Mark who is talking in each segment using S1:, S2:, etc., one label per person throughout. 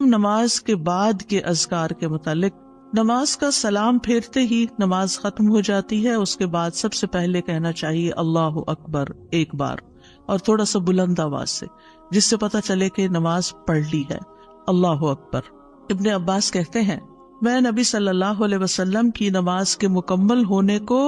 S1: نماز کے بعد کے اذکار کے متعلق، نماز کا سلام پھیرتے ہی نماز ختم ہو جاتی ہے. اس کے بعد سب سے پہلے کہنا چاہیے اللہ اکبر ایک بار، اور تھوڑا سا بلند آواز سے، جس سے پتہ چلے کہ نماز پڑھ لی ہے. اللہ اکبر. ابن عباس کہتے ہیں میں نبی صلی اللہ علیہ وسلم کی نماز کے مکمل ہونے کو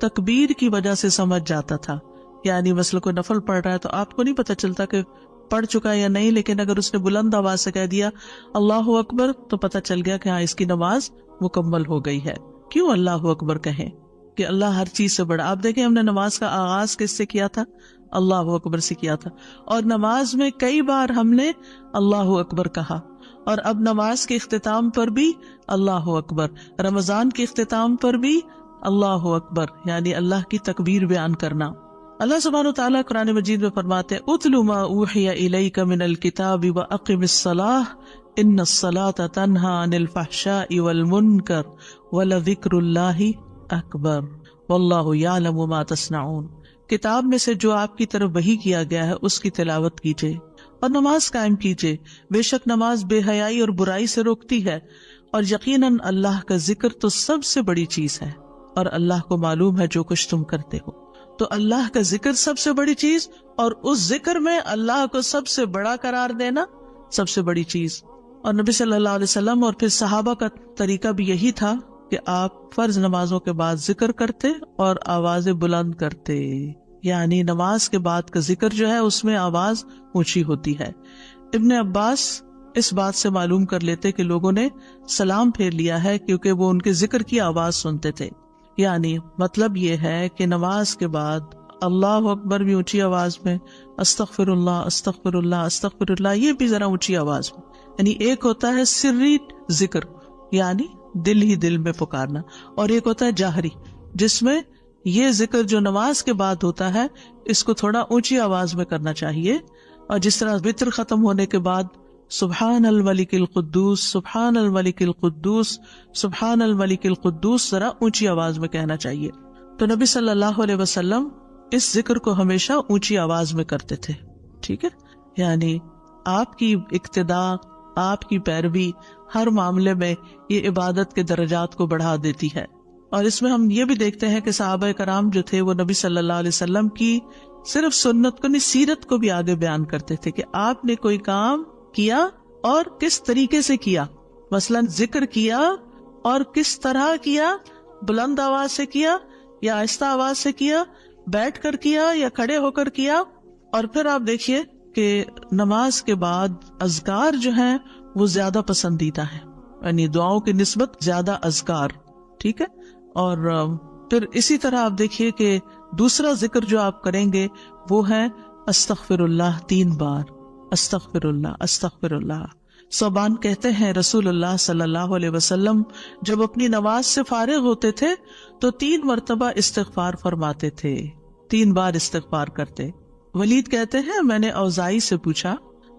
S1: تکبیر کی وجہ سے سمجھ جاتا تھا. یعنی مثلا کوئی نفل پڑھ رہا ہے تو آپ کو نہیں پتہ چلتا کہ پڑھ چکا یا نہیں، لیکن اگر اس نے بلند آواز سے کہہ دیا اللہ اکبر تو پتہ چل گیا کہ ہاں اس کی نماز مکمل ہو گئی ہے. کیوں اللہ اکبر کہیں؟ کہ اللہ ہر چیز سے بڑا. آپ دیکھیں ہم نے نماز کا آغاز کس سے کیا تھا؟ اللہ اکبر سے کیا تھا، اور نماز میں کئی بار ہم نے اللہ اکبر کہا. اور اب نماز کے اختتام پر بھی اللہ اکبر، رمضان کے اختتام پر بھی اللہ اکبر، یعنی اللہ کی تکبیر بیان کرنا. اللہ سبحانہ وتعالیٰ قرآن مجید میں فرماتے ہیں اُتْلُ مَا أُوحِيَ إِلَيْكَ مِنَ الْكِتَابِ وَأَقِمِ الصَّلَاةَ إِنَّ الصَّلَاةَ تَنْهَى عَنِ الْفَحْشَاءِ وَالْمُنكَرِ وَلَذِكْرُ اللَّهِ أَكْبَرُ وَاللَّهُ يَعْلَمُ مَا تَصْنَعُونَ. کتاب میں سے جو آپ کی طرف وحی کیا گیا ہے اس کی تلاوت کیجیے اور نماز قائم کیجیے. بے شک نماز بے حیائی اور برائی سے روکتی ہے، اور یقیناً اللہ کا ذکر تو سب سے بڑی چیز ہے، اور اللہ کو معلوم ہے جو کچھ تم کرتے ہو. تو اللہ کا ذکر سب سے بڑی چیز، اور اس ذکر میں اللہ کو سب سے بڑا قرار دینا سب سے بڑی چیز. اور نبی صلی اللہ علیہ وسلم اور پھر صحابہ کا طریقہ بھی یہی تھا کہ آپ فرض نمازوں کے بعد ذکر کرتے اور آوازیں بلند کرتے. یعنی نماز کے بعد کا ذکر جو ہے اس میں آواز اونچی ہوتی ہے. ابن عباس اس بات سے معلوم کر لیتے کہ لوگوں نے سلام پھیر لیا ہے کیونکہ وہ ان کے ذکر کی آواز سنتے تھے. یعنی مطلب یہ ہے کہ نماز کے بعد اللہ اکبر بھی اونچی آواز میں، استغفر اللہ استغفر اللہ استغفر اللہ یہ بھی ذرا اونچی آواز میں. یعنی ایک ہوتا ہے سری ذکر، یعنی دل ہی دل میں پکارنا، اور ایک ہوتا ہے جاہری، جس میں یہ ذکر جو نماز کے بعد ہوتا ہے اس کو تھوڑا اونچی آواز میں کرنا چاہیے. اور جس طرح وتر ختم ہونے کے بعد سبحان الملک القدوس سبحان الملک القدوس سبحان الملک القدوس ذرا اونچی آواز میں کہنا چاہیے. تو نبی صلی اللہ علیہ وسلم اس ذکر کو ہمیشہ اونچی آواز میں کرتے تھے. ٹھیک ہے، یعنی آپ کی اقتداء، آپ کی پیروی ہر معاملے میں یہ عبادت کے درجات کو بڑھا دیتی ہے. اور اس میں ہم یہ بھی دیکھتے ہیں کہ صحابہ کرام جو تھے وہ نبی صلی اللہ علیہ وسلم کی صرف سنت کو نہیں، سیرت کو بھی آگے بیان کرتے تھے کہ آپ نے کوئی کام کیا اور کس طریقے سے کیا. مثلا ذکر کیا اور کس طرح کیا، بلند آواز سے کیا یا آہستہ آواز سے کیا، بیٹھ کر کیا یا کھڑے ہو کر کیا. اور پھر آپ دیکھیے کہ نماز کے بعد اذکار جو ہیں وہ زیادہ پسندیدہ ہیں، یعنی دعاؤں کی نسبت زیادہ اذکار. ٹھیک ہے، اور پھر اسی طرح آپ دیکھیے کہ دوسرا ذکر جو آپ کریں گے وہ ہے استغفر اللہ 3 بار، استغفر اللہ استغفر اللہ. صوبان کہتے ہیں رسول اللہ صلی اللہ علیہ وسلم جب اپنی نماز سے فارغ ہوتے تھے تو 3 مرتبہ استغفار فرماتے تھے، 3 بار استغفار کرتے. ولید کہتے ہیں میں نے اوزائی سے پوچھا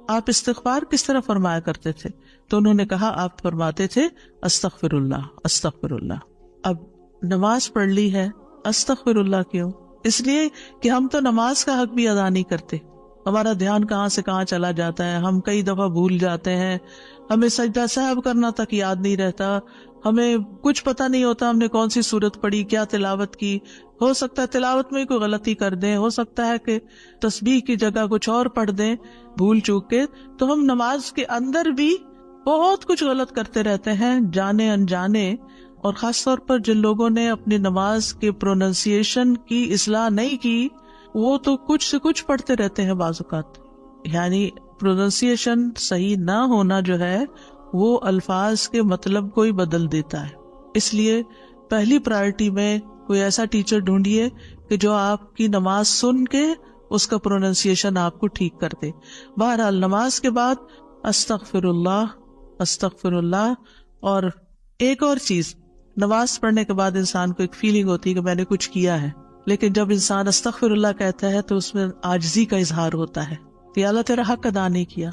S1: آپ استغفار کس طرح فرمایا کرتے تھے؟ تو انہوں نے کہا آپ فرماتے تھے استغفر اللہ استغفر اللہ. اب نماز پڑھ لی ہے، استغفر اللہ کیوں؟ اس لیے کہ ہم تو نماز کا حق بھی ادا نہیں کرتے. ہمارا دھیان کہاں سے کہاں چلا جاتا ہے، ہم کئی دفعہ بھول جاتے ہیں، ہمیں سجدہ سہو کرنا تک یاد نہیں رہتا، ہمیں کچھ پتہ نہیں ہوتا ہم نے کون سی سورت پڑھی، کیا تلاوت کی. ہو سکتا ہے تلاوت میں کوئی غلطی کر دیں، ہو سکتا ہے کہ تسبیح کی جگہ کچھ اور پڑھ دیں بھول چوک کے. تو ہم نماز کے اندر بھی بہت کچھ غلط کرتے رہتے ہیں جانے انجانے. اور خاص طور پر جن لوگوں نے اپنی نماز کے پروننسیشن کی اصلاح نہیں کی وہ تو کچھ سے کچھ پڑھتے رہتے ہیں بعض اوقات. یعنی پروننسیشن صحیح نہ ہونا جو ہے وہ الفاظ کے مطلب کو ہی بدل دیتا ہے. اس لیے پہلی پرائرٹی میں کوئی ایسا ٹیچر ڈھونڈیے کہ جو آپ کی نماز سن کے اس کا پروننسیشن آپ کو ٹھیک کر دے. بہرحال نماز کے بعد استغفر اللہ استغفر اللہ. اور ایک اور چیز، نماز پڑھنے کے بعد انسان کو ایک فیلنگ ہوتی ہے کہ میں نے کچھ کیا ہے، لیکن جب انسان استغفر اللہ کہتا ہے تو اس میں عاجزی کا اظہار ہوتا ہے کہ اللہ تیرا حق ادا نہیں کیا،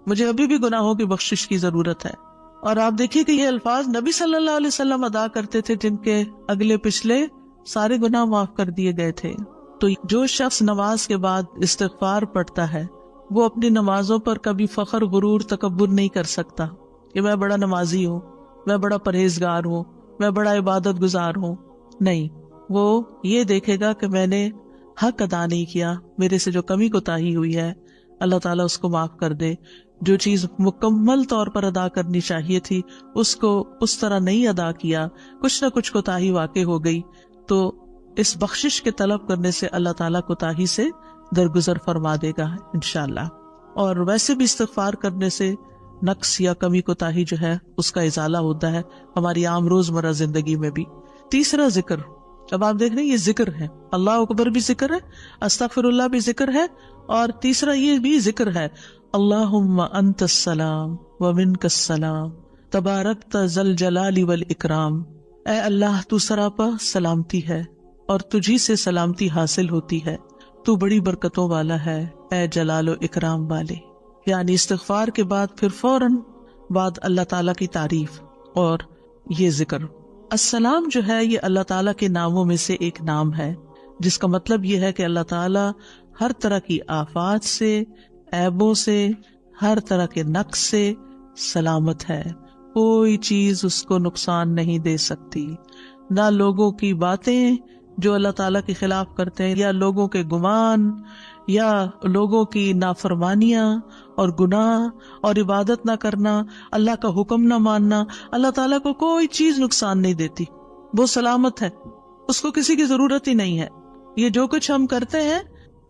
S1: مجھے ابھی بھی گناہوں کی بخشش کی ضرورت ہے. اور آپ دیکھیے کہ یہ الفاظ نبی صلی اللہ علیہ وسلم ادا کرتے تھے جن کے اگلے پچھلے سارے گناہ معاف کر دیے گئے تھے. تو جو شخص نماز کے بعد استغفار پڑھتا ہے وہ اپنی نمازوں پر کبھی فخر غرور تکبر نہیں کر سکتا. کہ میں بڑا نمازی ہوں، میں بڑا پرہیزگار ہوں، میں بڑا عبادت گزار ہوں. نہیں، وہ یہ دیکھے گا کہ میں نے حق ادا نہیں کیا، میرے سے جو کمی کوتاہی ہوئی ہے اللہ تعالیٰ اس کو معاف کر دے. جو چیز مکمل طور پر ادا کرنی چاہیے تھی اس کو اس طرح نہیں ادا کیا، کچھ نہ کچھ کوتاہی واقع ہو گئی، تو اس بخشش کے طلب کرنے سے اللہ تعالیٰ کوتاہی سے درگزر فرما دے گا انشاءاللہ. اور ویسے بھی استغفار کرنے سے نقص یا کمی کوتاہی جو ہے اس کا ازالہ ہوتا ہے ہماری عام روزمرہ زندگی میں بھی. تیسرا ذکر، اب آپ دیکھ رہے ہیں یہ ذکر ہے، اللہ اکبر بھی ذکر ہے، استغفر اللہ بھی ذکر ہے، اور تیسرا یہ بھی ذکر ہے، اللہم انت السلام ومنک السلام تبارکت ذل جلال والاکرام. اے اللہ تو سراپا سلامتی ہے اور تجھی سے سلامتی حاصل ہوتی ہے، تو بڑی برکتوں والا ہے اے جلال و اکرام والے. یعنی استغفار کے بعد پھر فوراً بعد اللہ تعالیٰ کی تعریف اور یہ ذکر. السلام جو ہے یہ اللہ تعالیٰ کے ناموں میں سے ایک نام ہے، جس کا مطلب یہ ہے کہ اللہ تعالیٰ ہر طرح کی آفات سے، عیبوں سے، ہر طرح کے نقص سے سلامت ہے. کوئی چیز اس کو نقصان نہیں دے سکتی، نہ لوگوں کی باتیں جو اللہ تعالیٰ کے خلاف کرتے ہیں، یا لوگوں کے گمان، یا لوگوں کی نافرمانیاں اور گناہ اور عبادت نہ کرنا، اللہ کا حکم نہ ماننا. اللہ تعالیٰ کو کوئی چیز نقصان نہیں دیتی، وہ سلامت ہے، اس کو کسی کی ضرورت ہی نہیں ہے. یہ جو کچھ ہم کرتے ہیں،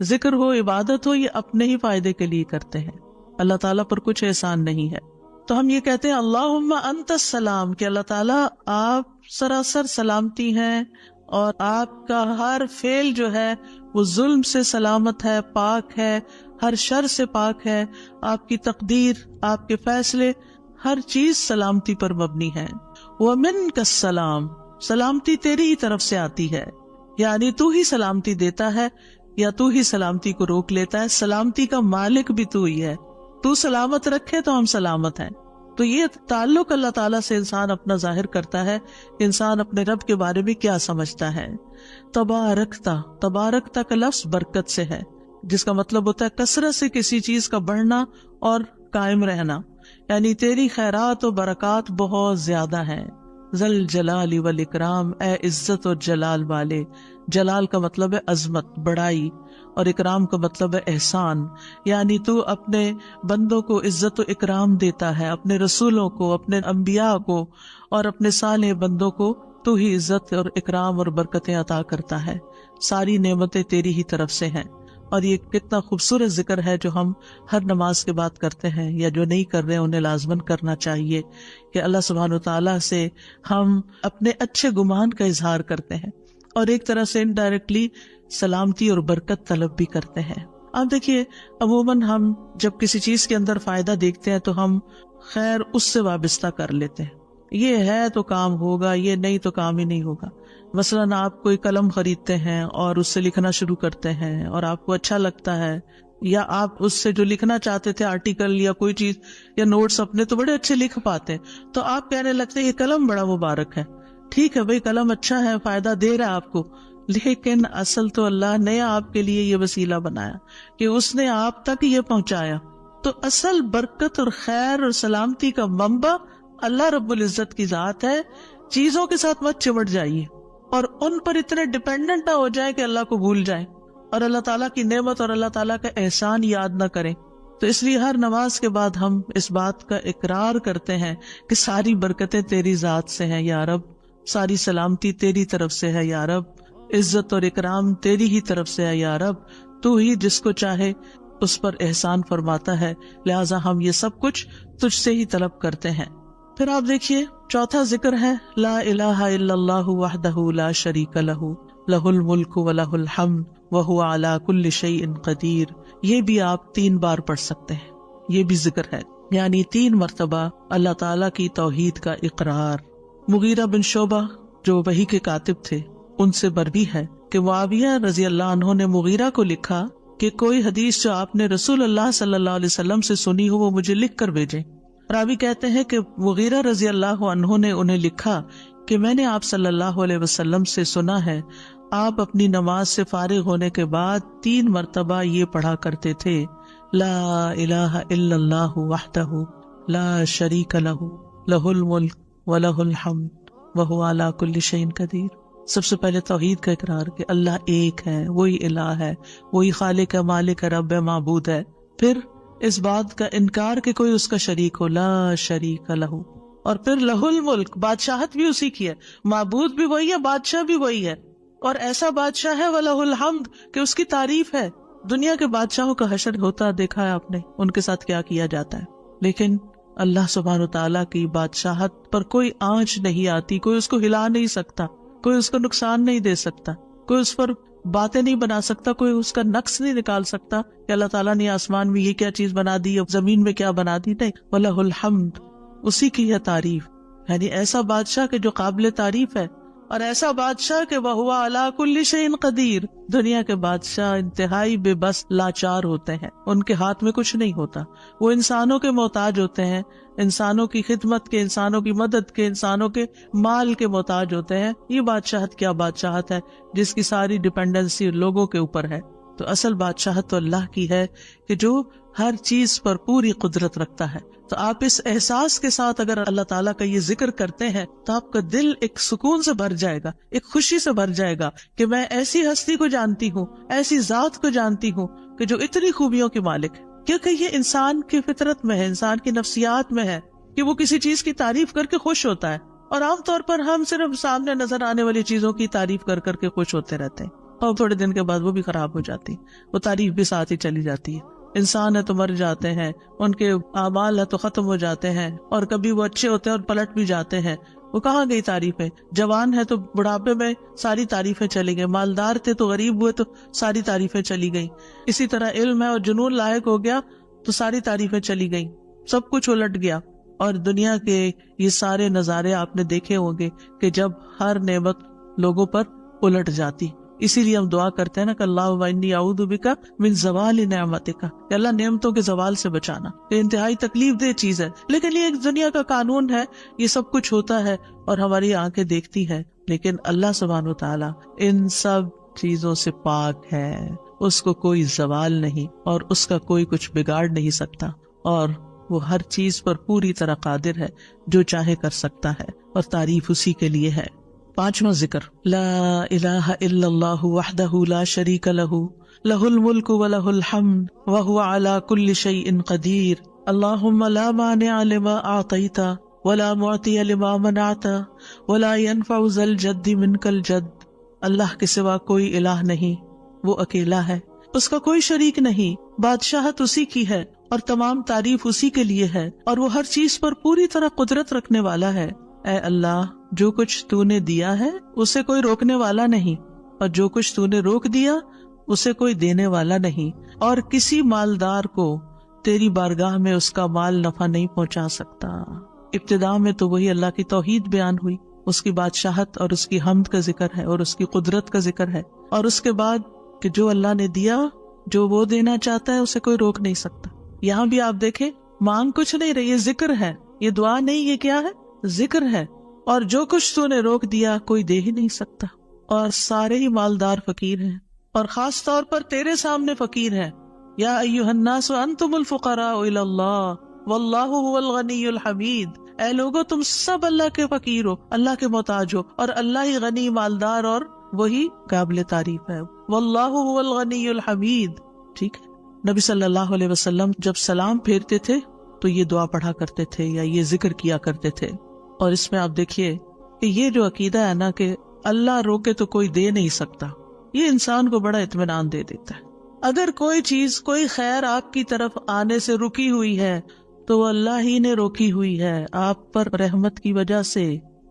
S1: ذکر ہو، عبادت ہو، یہ اپنے ہی فائدے کے لیے کرتے ہیں، اللہ تعالیٰ پر کچھ احسان نہیں ہے. تو ہم یہ کہتے ہیں اللہم انت السلام، کہ اللہ تعالیٰ آپ سراسر سلامتی ہیں اور آپ کا ہر فعل جو ہے وہ ظلم سے سلامت ہے، پاک ہے، ہر شر سے پاک ہے. آپ کی تقدیر، آپ کے فیصلے، ہر چیز سلامتی پر مبنی ہے. ومنک السلام، سلامتی تیری ہی طرف سے آتی ہے، یعنی تو ہی سلامتی دیتا ہے یا تو ہی سلامتی کو روک لیتا ہے. سلامتی کا مالک بھی تو ہی ہے، تو سلامت رکھے تو ہم سلامت ہیں. تو یہ تعلق اللہ تعالیٰ سے انسان اپنا ظاہر کرتا ہے، انسان اپنے رب کے بارے میں کیا سمجھتا ہے. تبارکتا، تبارکتا کا لفظ برکت سے ہے، جس کا مطلب ہوتا ہے کثرت سے کسی چیز کا بڑھنا اور قائم رہنا، یعنی تیری خیرات و برکات بہت زیادہ ہیں. ذل جلال والاکرام، اے عزت اور جلال والے. جلال کا مطلب ہے عظمت، بڑائی، اور اکرام کا مطلب ہے احسان. یعنی تو اپنے بندوں کو عزت و اکرام دیتا ہے، اپنے رسولوں کو، اپنے انبیاء کو اور اپنے صالح بندوں کو تو ہی عزت اور اکرام اور برکتیں عطا کرتا ہے. ساری نعمتیں تیری ہی طرف سے ہیں. اور یہ کتنا خوبصورت ذکر ہے جو ہم ہر نماز کے بعد کرتے ہیں، یا جو نہیں کر رہے انہیں لازماً کرنا چاہیے، کہ اللہ سبحانہ وتعالیٰ سے ہم اپنے اچھے گمان کا اظہار کرتے ہیں اور ایک طرح سے انڈائریکٹلی سلامتی اور برکت طلب بھی کرتے ہیں. آپ دیکھیے عموماً ہم جب کسی چیز کے اندر فائدہ دیکھتے ہیں تو ہم خیر اس سے وابستہ کر لیتے ہیں، یہ ہے تو کام ہوگا، یہ نہیں تو کام ہی نہیں ہوگا. مثلاً آپ کوئی قلم خریدتے ہیں اور اس سے لکھنا شروع کرتے ہیں اور آپ کو اچھا لگتا ہے، یا آپ اس سے جو لکھنا چاہتے تھے آرٹیکل یا کوئی چیز یا نوٹس اپنے تو بڑے اچھے لکھ پاتے ہیں، تو آپ کہنے لگتے ہیں یہ قلم بڑا مبارک ہے. ٹھیک ہے بھائی، قلم اچھا ہے، فائدہ دے رہا ہے آپ کو، لیکن اصل تو اللہ نے آپ کے لیے یہ وسیلہ بنایا کہ اس نے آپ تک یہ پہنچایا. تو اصل برکت اور خیر اور سلامتی کا منبع اللہ رب العزت کی ذات ہے. چیزوں کے ساتھ مت چمٹ جائیے اور ان پر اتنے ڈیپینڈنٹ نہ ہو جائے کہ اللہ کو بھول جائیں اور اللہ تعالیٰ کی نعمت اور اللہ تعالیٰ کا احسان یاد نہ کریں. تو اس لیے ہر نماز کے بعد ہم اس بات کا اقرار کرتے ہیں کہ ساری برکتیں تیری ذات سے ہیں یا رب، ساری سلامتی تیری طرف سے ہے یا رب، عزت اور اکرام تیری ہی طرف سے ہے یا رب، تو ہی جس کو چاہے اس پر احسان فرماتا ہے، لہٰذا ہم یہ سب کچھ تجھ سے ہی طلب کرتے ہیں. پھر آپ دیکھیے چوتھا ذکر ہے لا الہ الا اللہ وحدہ لا شریک لہ لہ الملک و لہ الحمد وہو علی کل شیء قدیر. یہ بھی آپ 3 بار پڑھ سکتے ہیں، یہ بھی ذکر ہے، یعنی 3 مرتبہ اللہ تعالیٰ کی توحید کا اقرار. مغیرہ بن شعبہ جو وحی کے کاتب تھے ان سے بروی ہے کہ معاویہ رضی اللہ عنہ نے مغیرہ کو لکھا کہ کوئی حدیث جو آپ نے رسول اللہ صلی اللہ علیہ وسلم سے سنی ہو وہ مجھے لکھ کر بھیجیں. راوی کہتے ہیں کہ مغیرہ رضی اللہ عنہ نے انہیں لکھا کہ میں نے آپ صلی اللہ علیہ وسلم سے سنا ہے آپ اپنی نماز سے فارغ ہونے کے بعد 3 مرتبہ یہ پڑھا کرتے تھے لا الہ الا اللہ وحدہ لا شریک لہ لہ الملک ولہ الحمد وہو علی کل شیء قدیر. سب سے پہلے توحید کا اقرار کہ اللہ ایک ہے، وہی الہ ہے، وہی خالق ہے، مالک ہے، رب ہے، معبود ہے. پھر اس بات کا انکار کہ کوئی اس کا شریک ہو، لا شریک لہ. اور پھر لہ الملک، بادشاہت بھی اسی کی ہے، معبود بھی وہی ہے، بادشاہ بھی وہی ہے، اور ایسا بادشاہ ہے وَلَهُ الْحَمْدُ کہ اس کی تعریف ہے. دنیا کے بادشاہوں کا حشر ہوتا دیکھا ہے آپ نے، ان کے ساتھ کیا کیا جاتا ہے. لیکن اللہ سبحانہ وتعالیٰ کی بادشاہت پر کوئی آنچ نہیں آتی، کوئی اس کو ہلا نہیں سکتا، کوئی اس کو نقصان نہیں دے سکتا، کوئی اس پر باتیں نہیں بنا سکتا، کوئی اس کا نقص نہیں نکال سکتا کہ اللہ تعالیٰ نے آسمان میں یہ کیا چیز بنا دی اور زمین میں کیا بنا دی. نہیں، وَلَهُ الْحَمْدُ، اسی کی ہے تعریف. یعنی ایسا بادشاہ کہ جو قابل تعریف ہے، اور ایسا بادشاہ کہ وَهُوَ عَلَى كُلِّ شَيْءٍ قَدِيرٌ. دنیا کے بادشاہ انتہائی بے بس لاچار ہوتے ہیں، ان کے ہاتھ میں کچھ نہیں ہوتا، وہ انسانوں کے محتاج ہوتے ہیں، انسانوں کی خدمت کے، انسانوں کی مدد کے، انسانوں کے مال کے محتاج ہوتے ہیں. یہ بادشاہت کیا بادشاہت ہے جس کی ساری ڈیپینڈنسی لوگوں کے اوپر ہے. تو اصل بادشاہت تو اللہ کی ہے کہ جو ہر چیز پر پوری قدرت رکھتا ہے. تو آپ اس احساس کے ساتھ اگر اللہ تعالیٰ کا یہ ذکر کرتے ہیں تو آپ کا دل ایک سکون سے بھر جائے گا، ایک خوشی سے بھر جائے گا کہ میں ایسی ہستی کو جانتی ہوں، ایسی ذات کو جانتی ہوں کہ جو اتنی خوبیوں کی مالک ہے. کیونکہ یہ انسان کی فطرت میں ہے، انسان کی نفسیات میں ہے کہ وہ کسی چیز کی تعریف کر کے خوش ہوتا ہے. اور عام طور پر ہم صرف سامنے نظر آنے والی چیزوں کی تعریف کر کر کے خوش ہوتے رہتے ہیں، اور تھوڑے دن کے بعد وہ بھی خراب ہو جاتی، وہ تعریف بھی ساتھ ہی چلی جاتی ہے. انسان ہے تو مر جاتے ہیں، ان کے اعمال ہے تو ختم ہو جاتے ہیں، اور کبھی وہ اچھے ہوتے ہیں اور پلٹ بھی جاتے ہیں. وہ کہاں گئی تعریفیں؟ جوان ہے تو بڑھاپے میں ساری تعریفیں چلی گئی، مالدار تھے تو غریب ہوئے تو ساری تعریفیں چلی گئی. اسی طرح علم ہے اور جنون لاحق ہو گیا تو ساری تعریفیں چلی گئی، سب کچھ الٹ گیا. اور دنیا کے یہ سارے نظارے آپ نے دیکھے ہوں گے کہ جب ہر نعمت لوگوں پر الٹ جاتی. اسی لیے ہم دعا کرتے ہیں نا کہ اللہ انی اعوذ بک من زوال نعمتک، کہ اللہ نعمتوں کے زوال سے بچانا. یہ انتہائی تکلیف دہ چیز ہے، لیکن یہ ایک دنیا کا قانون ہے، یہ سب کچھ ہوتا ہے اور ہماری آنکھیں دیکھتی ہے. لیکن اللہ سبحانہ وتعالی ان سب چیزوں سے پاک ہے، اس کو کوئی زوال نہیں اور اس کا کوئی کچھ بگاڑ نہیں سکتا، اور وہ ہر چیز پر پوری طرح قادر ہے، جو چاہے کر سکتا ہے، اور تعریف اسی کے لیے ہے. پانچواں ذکر، لا الہ الا اللہ وحدہ لا شریک لہ لہ الملک ولہ الحمد وہو علی کل شیء قدیر. اللہم لا مانع لما اعطیت ولا معطی لما منعت ولا ينفع ذا الجد منک الجد. اللہ کے سوا کوئی الہ نہیں، وہ اکیلا ہے، اس کا کوئی شریک نہیں، بادشاہت اسی کی ہے اور تمام تعریف اسی کے لیے ہے، اور وہ ہر چیز پر پوری طرح قدرت رکھنے والا ہے. اے اللہ، جو کچھ تو نے دیا ہے اسے کوئی روکنے والا نہیں، اور جو کچھ تو نے روک دیا اسے کوئی دینے والا نہیں، اور کسی مالدار کو تیری بارگاہ میں اس کا مال نفع نہیں پہنچا سکتا. ابتدا میں تو وہی اللہ کی توحید بیان ہوئی، اس کی بادشاہت اور اس کی حمد کا ذکر ہے اور اس کی قدرت کا ذکر ہے، اور اس کے بعد کہ جو اللہ نے دیا، جو وہ دینا چاہتا ہے اسے کوئی روک نہیں سکتا. یہاں بھی آپ دیکھیں، مانگ کچھ نہیں رہی، یہ ذکر ہے، یہ دعا نہیں، یہ کیا ہے؟ ذکر ہے. اور جو کچھ تو نے روک دیا کوئی دے ہی نہیں سکتا، اور سارے ہی مالدار فقیر ہیں، اور خاص طور پر تیرے سامنے فقیر ہیں. یا ایھا الناس انتم الفقراء الی اللہ واللہ هو الغنی الحمید. اے لوگو، تم سب اللہ کے فقیر ہو، اللہ کے محتاج ہو، اور اللہ ہی غنی، مالدار اور وہی قابل تعریف ہے. واللہ هو الغنی الحمید. ٹھیک ہے. نبی صلی اللہ علیہ وسلم جب سلام پھیرتے تھے تو یہ دعا پڑھا کرتے تھے یا یہ ذکر کیا کرتے تھے. اور اس میں آپ دیکھیے کہ یہ جو عقیدہ ہے نا کہ اللہ روکے تو کوئی دے نہیں سکتا، یہ انسان کو بڑا اطمینان دے دیتا ہے. اگر کوئی چیز، کوئی خیر آپ کی طرف آنے سے رکی ہوئی ہے تو وہ اللہ ہی نے روکی ہوئی ہے، آپ پر رحمت کی وجہ سے.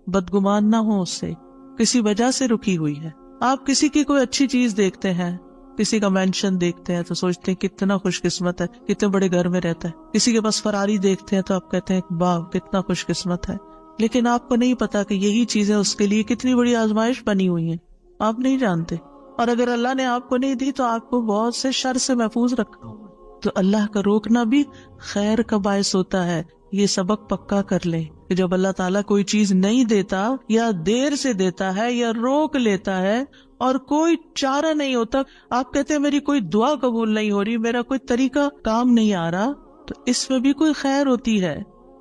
S1: بدگمان نہ ہو، اس سے کسی وجہ سے رکی ہوئی ہے. آپ کسی کی کوئی اچھی چیز دیکھتے ہیں، کسی کا مینشن دیکھتے ہیں تو سوچتے ہیں کتنا خوش قسمت ہے، کتنے بڑے گھر میں رہتا ہے. کسی کے پاس فراری دیکھتے ہیں تو آپ کہتے ہیں واہ کتنا خوش قسمت ہے. لیکن آپ کو نہیں پتا کہ یہی چیزیں اس کے لیے کتنی بڑی آزمائش بنی ہوئی ہیں، آپ نہیں جانتے. اور اگر اللہ نے آپ کو نہیں دی تو آپ کو بہت سے شر سے محفوظ رکھا ہوا. تو اللہ کا روکنا بھی خیر کا باعث ہوتا ہے. یہ سبق پکا کر لیں کہ جب اللہ تعالیٰ کوئی چیز نہیں دیتا یا دیر سے دیتا ہے یا روک لیتا ہے اور کوئی چارہ نہیں ہوتا، آپ کہتے ہیں میری کوئی دعا قبول نہیں ہو رہی، میرا کوئی طریقہ کام نہیں آ رہا، تو اس میں بھی کوئی خیر ہوتی ہے.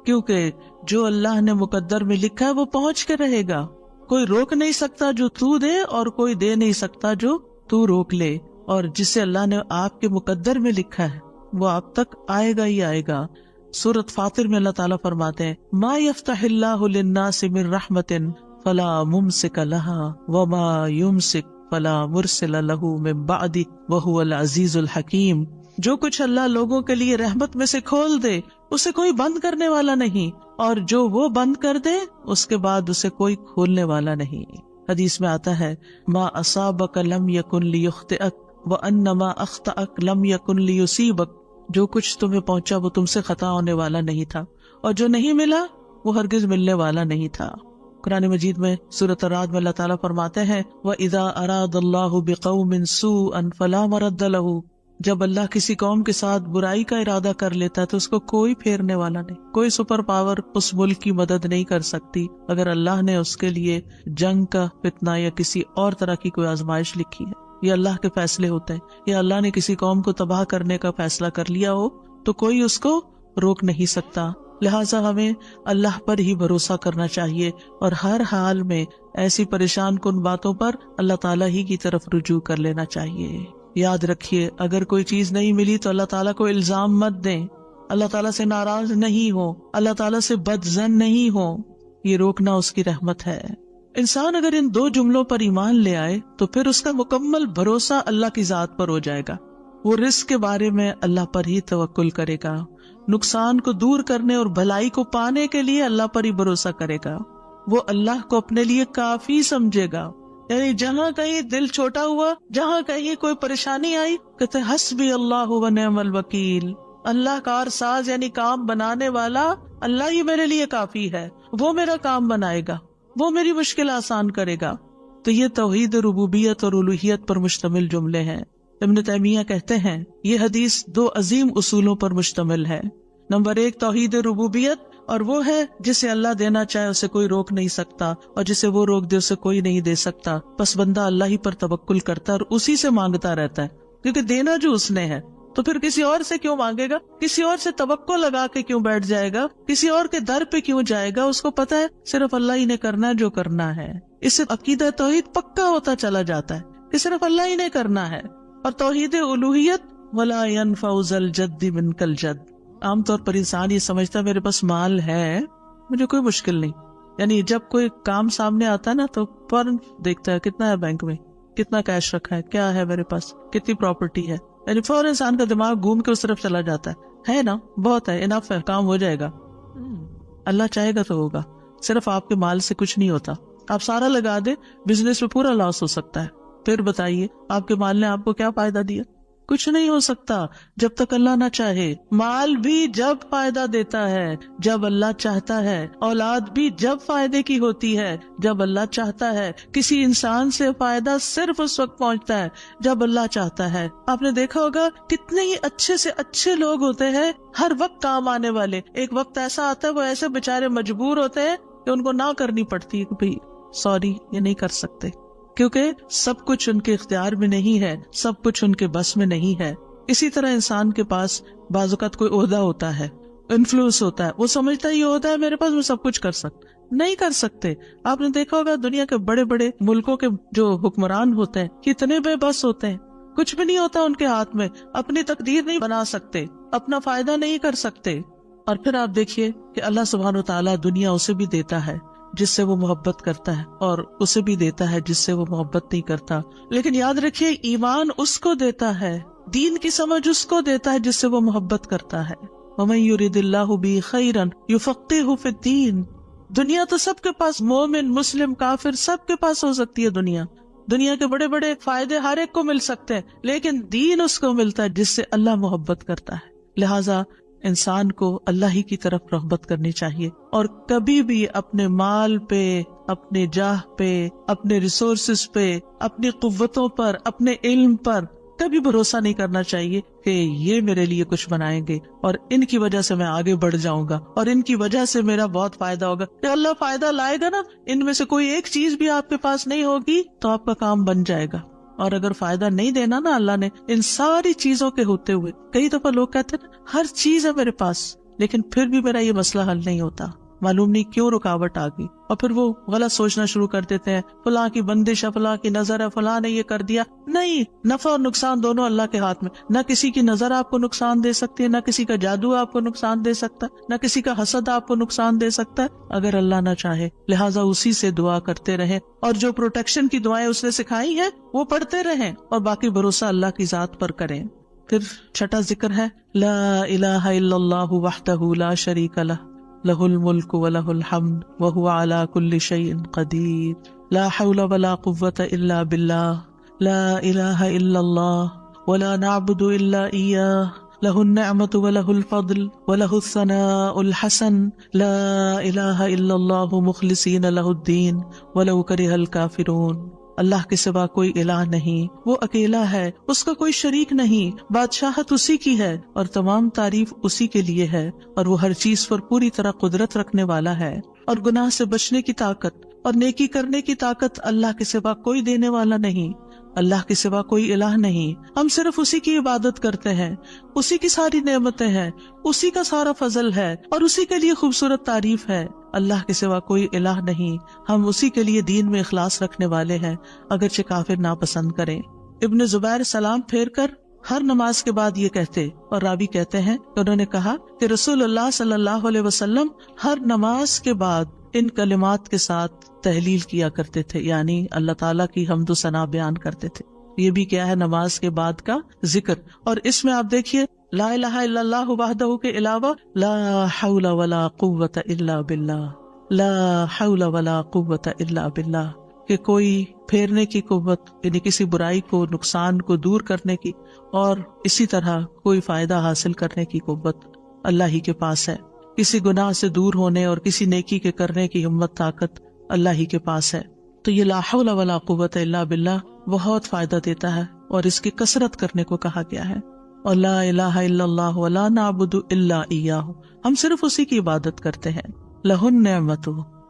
S1: کیونکہ جو اللہ نے مقدر میں لکھا ہے وہ پہنچ کے رہے گا. کوئی روک نہیں سکتا جو تو دے، اور کوئی دے نہیں سکتا جو تو روک لے. اور جسے اللہ نے آپ کے مقدر میں لکھا ہے وہ آپ تک آئے گا ہی آئے گا. سورۃ فاطر میں اللہ تعالیٰ فرماتے ہیں ما یفتح اللہ للناس من رحمت فلا ممسک لها وما یمسک فلا مرسل له من بعدہ وہو العزیز الحکیم. جو کچھ اللہ لوگوں کے لیے رحمت میں سے کھول دے اسے کوئی بند کرنے والا نہیں، اور جو وہ بند کر دے اس کے بعد اسے کوئی کھولنے والا نہیں. حدیث میں آتا ہے ما اصابک لم یکن لیخطئک وانما اخطأک لم یکن لیصیبک. جو کچھ تمہیں پہنچا وہ تم سے خطا ہونے والا نہیں تھا، اور جو نہیں ملا وہ ہرگز ملنے والا نہیں تھا. قرآن مجید میں سورۃ الرعد میں اللہ تعالیٰ فرماتے ہیں وَإِذَا أَرَادَ اللَّهُ بِقَوْمٍ سُوءًا فَلَا مَرَدَّ لَهُ. جب اللہ کسی قوم کے ساتھ برائی کا ارادہ کر لیتا ہے تو اس کو کوئی پھیرنے والا نہیں. کوئی سپر پاور اس ملک کی مدد نہیں کر سکتی اگر اللہ نے اس کے لیے جنگ کا فتنہ یا کسی اور طرح کی کوئی آزمائش لکھی ہے. یہ اللہ کے فیصلے ہوتے ہیں. یا اللہ نے کسی قوم کو تباہ کرنے کا فیصلہ کر لیا ہو تو کوئی اس کو روک نہیں سکتا. لہٰذا ہمیں اللہ پر ہی بھروسہ کرنا چاہیے، اور ہر حال میں ایسی پریشان کن باتوں پر اللہ تعالیٰ ہی کی طرف رجوع کر لینا چاہیے. یاد رکھیے اگر کوئی چیز نہیں ملی تو اللہ تعالیٰ کو الزام مت دیں، اللہ تعالیٰ سے ناراض نہیں ہو، اللہ تعالیٰ سے بدظن نہیں ہو. یہ روکنا اس کی رحمت ہے. انسان اگر ان دو جملوں پر ایمان لے آئے تو پھر اس کا مکمل بھروسہ اللہ کی ذات پر ہو جائے گا. وہ رزق کے بارے میں اللہ پر ہی توکل کرے گا، نقصان کو دور کرنے اور بھلائی کو پانے کے لیے اللہ پر ہی بھروسہ کرے گا. وہ اللہ کو اپنے لیے کافی سمجھے گا. یعنی جہاں کہیں دل چھوٹا ہوا، جہاں کہیں کوئی پریشانی آئی، کہتے حسبی اللہ و نعم الوکیل. اللہ کار ساز یعنی کام بنانے والا اللہ ہی میرے لیے کافی ہے. وہ میرا کام بنائے گا، وہ میری مشکل آسان کرے گا. تو یہ توحید ربوبیت اور الوہیت پر مشتمل جملے ہیں. ابن تیمیہ کہتے ہیں یہ حدیث دو عظیم اصولوں پر مشتمل ہے. نمبر 1 توحید ربوبیت، اور وہ ہے جسے اللہ دینا چاہے اسے کوئی روک نہیں سکتا، اور جسے وہ روک دے اسے کوئی نہیں دے سکتا. بس بندہ اللہ ہی پر توکل کرتا ہے اور اسی سے مانگتا رہتا ہے، کیونکہ دینا جو اس نے ہے. تو پھر کسی اور سے کیوں مانگے گا؟ کسی اور سے توقع لگا کے کیوں بیٹھ جائے گا؟ کسی اور کے در پہ کیوں جائے گا؟ اس کو پتا ہے صرف اللہ ہی نے کرنا ہے جو کرنا ہے. اس سے عقیدہ توحید پکا ہوتا چلا جاتا ہے کہ صرف اللہ ہی نے کرنا ہے. اور توحید الوہیت ولا ينفع ذا الجد منک الجد. عام طور پر انسان یہ سمجھتا ہے میرے پاس مال ہے، مجھے کوئی مشکل نہیں. یعنی جب کوئی کام سامنے آتا ہے نا تو فوراً دیکھتا ہے کتنا ہے بینک میں، کتنا کیش رکھا ہے، کیا ہے میرے پاس، کتنی پراپرٹی ہے. یعنی فوراً انسان کا دماغ گھوم کے اس طرف چلا جاتا ہے نا بہت ہے، انف ہے، کام ہو جائے گا. اللہ چاہے گا تو ہوگا. صرف آپ کے مال سے کچھ نہیں ہوتا. آپ سارا لگا دیں، بزنس میں پورا لاس ہو سکتا ہے. پھر بتائیے آپ کے مال نے آپ کو کیا فائدہ دیا؟ کچھ نہیں ہو سکتا جب تک اللہ نہ چاہے. مال بھی جب فائدہ دیتا ہے جب اللہ چاہتا ہے، اولاد بھی جب فائدے کی ہوتی ہے جب اللہ چاہتا ہے. کسی انسان سے فائدہ صرف اس وقت پہنچتا ہے جب اللہ چاہتا ہے. آپ نے دیکھا ہوگا کتنے ہی اچھے سے اچھے لوگ ہوتے ہیں ہر وقت کام آنے والے. ایک وقت ایسا آتا ہے وہ ایسے بےچارے مجبور ہوتے ہیں کہ ان کو نہ کرنی پڑتی ہے کہ بھائی سوری یہ نہیں کر سکتے، کیونکہ سب کچھ ان کے اختیار میں نہیں ہے، سب کچھ ان کے بس میں نہیں ہے. اسی طرح انسان کے پاس بعض اوقات کوئی عہدہ ہوتا ہے، انفلوئنس ہوتا ہے، وہ سمجھتا ہے یہ عہدہ ہے میرے پاس، میں سب کچھ کر سکتا. نہیں کر سکتے. آپ نے دیکھا ہوگا دنیا کے بڑے بڑے ملکوں کے جو حکمران ہوتے ہیں کتنے بے بس ہوتے ہیں. کچھ بھی نہیں ہوتا ان کے ہاتھ میں، اپنی تقدیر نہیں بنا سکتے، اپنا فائدہ نہیں کر سکتے. اور پھر آپ دیکھیے کہ اللہ سبحانہ وتعالیٰ دنیا اسے بھی دیتا ہے جس سے وہ محبت کرتا ہے، اور اسے بھی دیتا ہے جس سے وہ محبت نہیں کرتا. لیکن یاد رکھیے ایمان اس کو دیتا ہے، دین کی سمجھ اس کو دیتا ہے جس سے وہ محبت کرتا ہے. وَمَن يُرِدِ اللَّهُ بِهِ خَيْرًا يُفَقِّهُ فِي الدِّينِ. دنیا تو سب کے پاس، مومن مسلم کافر سب کے پاس ہو سکتی ہے. دنیا کے بڑے بڑے فائدے ہر ایک کو مل سکتے ہیں، لیکن دین اس کو ملتا ہے جس سے اللہ محبت کرتا ہے. لہٰذا انسان کو اللہ ہی کی طرف رغبت کرنی چاہیے، اور کبھی بھی اپنے مال پہ، اپنے جاہ پہ، اپنے ریسورسز پہ، اپنی قوتوں پر، اپنے علم پر کبھی بھروسہ نہیں کرنا چاہیے کہ یہ میرے لیے کچھ بنائیں گے اور ان کی وجہ سے میں آگے بڑھ جاؤں گا اور ان کی وجہ سے میرا بہت فائدہ ہوگا. کہ اللہ فائدہ لائے گا نا، ان میں سے کوئی ایک چیز بھی آپ کے پاس نہیں ہوگی تو آپ کا کام بن جائے گا. اور اگر فائدہ نہیں دینا نا اللہ نے ان ساری چیزوں کے ہوتے ہوئے، کئی دفعہ لوگ کہتے ہیں ہر چیز ہے میرے پاس لیکن پھر بھی میرا یہ مسئلہ حل نہیں ہوتا، معلوم نہیں کیوں رکاوٹ آ گئی، اور پھر وہ غلط سوچنا شروع کر دیتے ہیں، فلاں کی بندش ہے، فلاں کی نظر ہے، فلاں نے یہ کر دیا۔ نہیں، نفع اور نقصان دونوں اللہ کے ہاتھ میں، نہ کسی کی نظر آپ کو نقصان دے سکتی ہے، نہ کسی کا جادو آپ کو نقصان دے سکتا ہے، نہ کسی کا حسد آپ کو نقصان دے سکتا ہے اگر اللہ نہ چاہے۔ لہٰذا اسی سے دعا کرتے رہیں، اور جو پروٹیکشن کی دعائیں اس نے سکھائی ہیں وہ پڑھتے رہیں، اور باقی بھروسہ اللہ کی ذات پر کریں۔ پھر چھٹا ذکر ہے لا الہ الا اللہ وحدہ لا شریک لہ، لہ الملک ولہ الحمد وہو علی کل شیء قدیر، لا حول ولا قوۃ الا باللہ، لا الہ الا اللہ ولا نعبد الا ایاہ، لہ النعمۃ ولہ الفضل ولہ الثناء الحسن، لا الہ الا اللہ مخلصین لہ الدین ولو کرہ الکافرون۔ اللہ کے سوا کوئی الہ نہیں، وہ اکیلا ہے، اس کا کوئی شریک نہیں، بادشاہت اسی کی ہے اور تمام تعریف اسی کے لیے ہے، اور وہ ہر چیز پر پوری طرح قدرت رکھنے والا ہے، اور گناہ سے بچنے کی طاقت اور نیکی کرنے کی طاقت اللہ کے سوا کوئی دینے والا نہیں، اللہ کے سوا کوئی الہ نہیں۔ ہم صرف اسی کی عبادت کرتے ہیں، اسی کی ساری نعمتیں ہیں، اسی کا سارا فضل ہے، اور اسی کے لیے خوبصورت تعریف ہے۔ اللہ کے سوا کوئی الہ نہیں، ہم اسی کے لیے دین میں اخلاص رکھنے والے ہیں، اگرچہ کافر ناپسند کریں۔ ابن زبیر سلام پھیر کر ہر نماز کے بعد یہ کہتے، اور راوی کہتے ہیں کہ انہوں نے کہا کہ رسول اللہ صلی اللہ علیہ وسلم ہر نماز کے بعد ان کلمات کے ساتھ تحلیل کیا کرتے تھے، یعنی اللہ تعالیٰ کی حمد و ثنا بیان کرتے تھے۔ یہ بھی کیا ہے؟ نماز کے بعد کا ذکر۔ اور اس میں آپ دیکھیے لا الہ الا اللہ وحدہ کے علاوہ لا حول ولا قوت الا باللہ، لا حول ولا قوت الا باللہ، کہ کوئی پھیرنے کی قوت یعنی کسی برائی کو، نقصان کو دور کرنے کی، اور اسی طرح کوئی فائدہ حاصل کرنے کی قوت اللہ ہی کے پاس ہے۔ کسی گناہ سے دور ہونے اور کسی نیکی کے کرنے کی ہمت، طاقت اللہ ہی کے پاس ہے۔ تو یہ لا حول ولا قوت الا باللہ بہت فائدہ دیتا ہے، اور اس کی کثرت کرنے کو کہا گیا ہے۔ اور لا الہ الا اللہ ولا نعبد الا ایاہ، ہم صرف اسی کی عبادت کرتے ہیں۔ لہ النعمت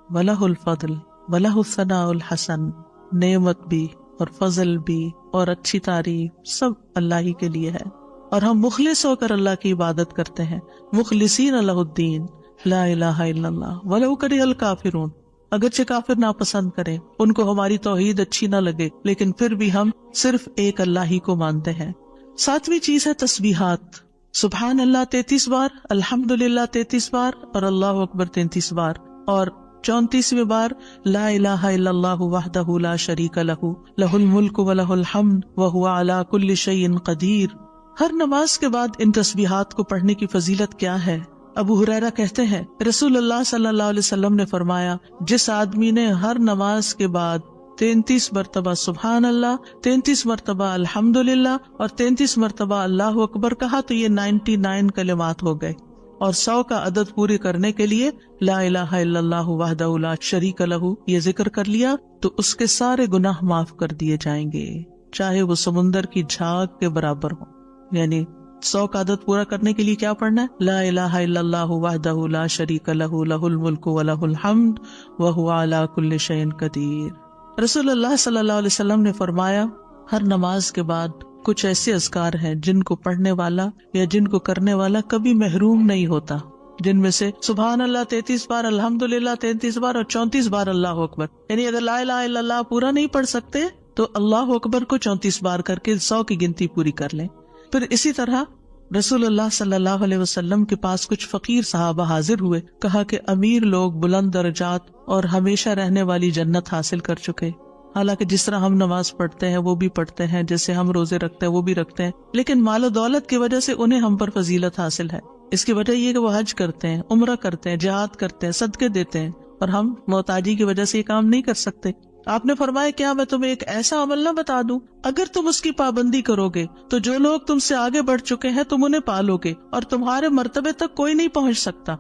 S1: ولہ الفضل ولہ الثناء الحسن، نعمت بھی اور فضل بھی اور اچھی تعریف سب اللہ ہی کے لیے ہے، اور ہم مخلص ہو کر اللہ کی عبادت کرتے ہیں، مخلصین لہ الدین، لا الہ الا اللہ ولو کرہ الکافرون، اگرچہ کافر ناپسند کریں، ان کو ہماری توحید اچھی نہ لگے، لیکن پھر بھی ہم صرف ایک اللہ ہی کو مانتے ہیں۔ ساتویں چیز ہے تسبیحات، سبحان اللہ 33 بار، الحمدللہ 33 بار، اور اللہ اکبر 33 بار، اور 34ویں بار لا الہ الا اللہ وحدہ لا شریک لہ، لہ الملک ولہ الحمد وہو علی کل شیء قدیر۔ ہر نماز کے بعد ان تسبیحات کو پڑھنے کی فضیلت کیا ہے؟ ابو ہریرہ کہتے ہیں رسول اللہ صلی اللہ علیہ وسلم نے فرمایا، جس آدمی نے ہر نماز کے بعد 33 مرتبہ سبحان اللہ، 33 مرتبہ الحمدللہ اور 33 مرتبہ اللہ اکبر کہا تو یہ 99 کلمات ہو گئے، اور 100 کا عدد پورے کرنے کے لیے لا الہ الا اللہ وحدہ لا شریک لہ یہ ذکر کر لیا تو اس کے سارے گناہ معاف کر دیے جائیں گے، چاہے وہ سمندر کی جھاگ کے برابر ہو۔ یعنی 100 کا عدد پورا کرنے کے لیے کیا پڑھنا ہے؟ لا الہ الا اللہ وحدہ لا شریک لہ، لہ الملک ولہ الحمد وہو علی کل شیء قدیر۔ رسول اللہ صلی اللہ علیہ وسلم نے فرمایا ہر نماز کے بعد کچھ ایسے اذکار ہیں جن کو پڑھنے والا یا جن کو کرنے والا کبھی محروم نہیں ہوتا، جن میں سے سبحان اللہ 33 بار، الحمدللہ 33 بار اور 34 بار اللہ اکبر۔ یعنی اگر لا الہ الا اللہ پورا نہیں پڑھ سکتے تو اللہ اکبر کو 34 بار کر کے 100 کی گنتی پوری کر لیں۔ پھر اسی طرح رسول اللہ صلی اللہ علیہ وسلم کے پاس کچھ فقیر صحابہ حاضر ہوئے، کہا کہ امیر لوگ بلند درجات اور ہمیشہ رہنے والی جنت حاصل کر چکے، حالانکہ جس طرح ہم نماز پڑھتے ہیں وہ بھی پڑھتے ہیں، جیسے ہم روزے رکھتے ہیں وہ بھی رکھتے ہیں، لیکن مال و دولت کی وجہ سے انہیں ہم پر فضیلت حاصل ہے۔ اس کی وجہ یہ کہ وہ حج کرتے ہیں، عمرہ کرتے ہیں، جہاد کرتے ہیں، صدقے دیتے ہیں، اور ہم محتاجی کی وجہ سے یہ کام نہیں کر سکتے۔ آپ نے فرمایا کیا میں تمہیں ایک ایسا عمل نہ بتا دوں، اگر تم اس کی پابندی کرو گے تو جو لوگ تم سے آگے بڑھ چکے ہیں تم انہیں پالو گے، اور تمہارے مرتبے تک کوئی نہیں پہنچ سکتا،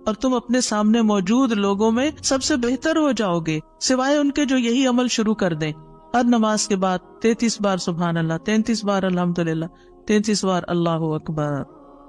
S1: اور تم اپنے سامنے موجود لوگوں میں سب سے بہتر ہو جاؤ گے، سوائے ان کے جو یہی عمل شروع کر دیں۔ ہر نماز کے بعد 33 بار سبحان اللہ، 33 بار الحمدللہ، 33 بار اللہ اکبر،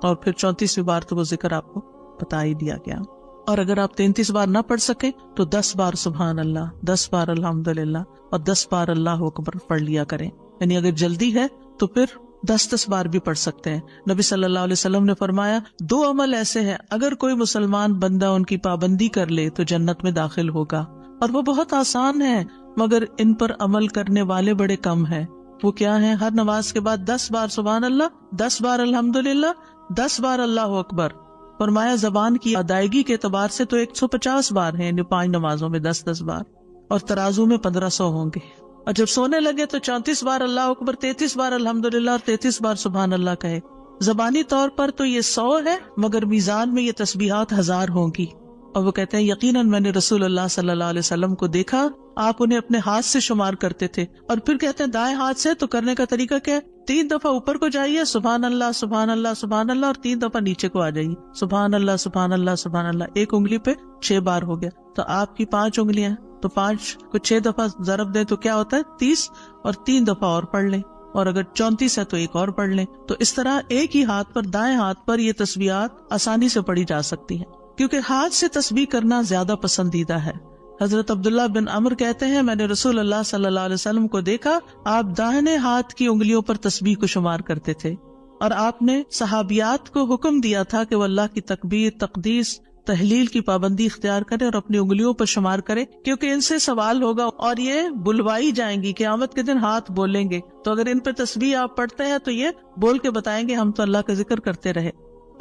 S1: اور پھر 34ویں بار تو وہ ذکر آپ کو بتا ہی دیا گیا۔ اور اگر آپ 33 بار نہ پڑھ سکے تو 10 بار سبحان اللہ، 10 بار الحمدللہ اور 10 بار اللہ اکبر پڑھ لیا کریں۔ یعنی اگر جلدی ہے تو پھر 10 بار بھی پڑھ سکتے ہیں. نبی صلی اللہ علیہ وسلم نے فرمایا 2 عمل ایسے ہیں اگر کوئی مسلمان بندہ ان کی پابندی کر لے تو جنت میں داخل ہوگا، اور وہ بہت آسان ہے مگر ان پر عمل کرنے والے بڑے کم ہیں. وہ کیا ہیں؟ ہر نماز کے بعد 10 بار سبحان اللہ، 10 بار الحمدللہ، 10 بار اللہ اکبر. فرمایا زبان کی ادائیگی کے اعتبار سے تو 150 بار ہیں، یعنی 5 نمازوں میں 10 بار، اور ترازو میں 1500 ہوں گے. اور جب سونے لگے تو 34 بار اللہ اکبر، 33 بار الحمدللہ اور 33 بار سبحان اللہ کہے. زبانی طور پر تو یہ 100 ہے مگر میزان میں یہ تسبیحات 1000 ہوں گی. اور وہ کہتے ہیں یقیناً میں نے رسول اللہ صلی اللہ علیہ وسلم کو دیکھا، آپ انہیں اپنے ہاتھ سے شمار کرتے تھے. اور پھر کہتے ہیں دائیں ہاتھ سے، تو کرنے کا طریقہ کیا ہے؟ 3 دفعہ اوپر کو جائیے سبحان اللہ سبحان اللہ سبحان اللہ، اور 3 دفعہ نیچے کو آ جائیے سبحان اللہ سبحان اللہ سبحان اللہ. ایک انگلی پہ 6 بار ہو گیا. تو آپ کی 5 انگلیاں، تو 5 کو 6 دفعہ ضرب دیں تو کیا ہوتا ہے؟ 30، اور 3 دفعہ اور پڑھ لیں، اور اگر 34 ہے تو ایک اور پڑھ لیں. تو اس طرح ایک ہی ہاتھ پر، دائیں ہاتھ پر یہ تسبیحات آسانی سے پڑھی جا سکتی ہیں، کیونکہ ہاتھ سے تسبیح کرنا زیادہ پسندیدہ ہے. حضرت عبداللہ بن عمر کہتے ہیں میں نے رسول اللہ صلی اللہ علیہ وسلم کو دیکھا، آپ داہنے ہاتھ کی انگلیوں پر تسبیح کو شمار کرتے تھے، اور آپ نے صحابیات کو حکم دیا تھا کہ وہ اللہ کی تکبیر، تقدیس، تحلیل کی پابندی اختیار کرے اور اپنی انگلیوں پر شمار کرے، کیونکہ ان سے سوال ہوگا اور یہ بلوائی جائیں گی. قیامت کے دن ہاتھ بولیں گے، تو اگر ان پہ تسبیح آپ پڑھتے ہیں تو یہ بول کے بتائیں گے ہم تو اللہ کا ذکر کرتے رہے.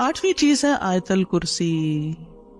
S1: 8ویں چیز ہے آیت الکرسی.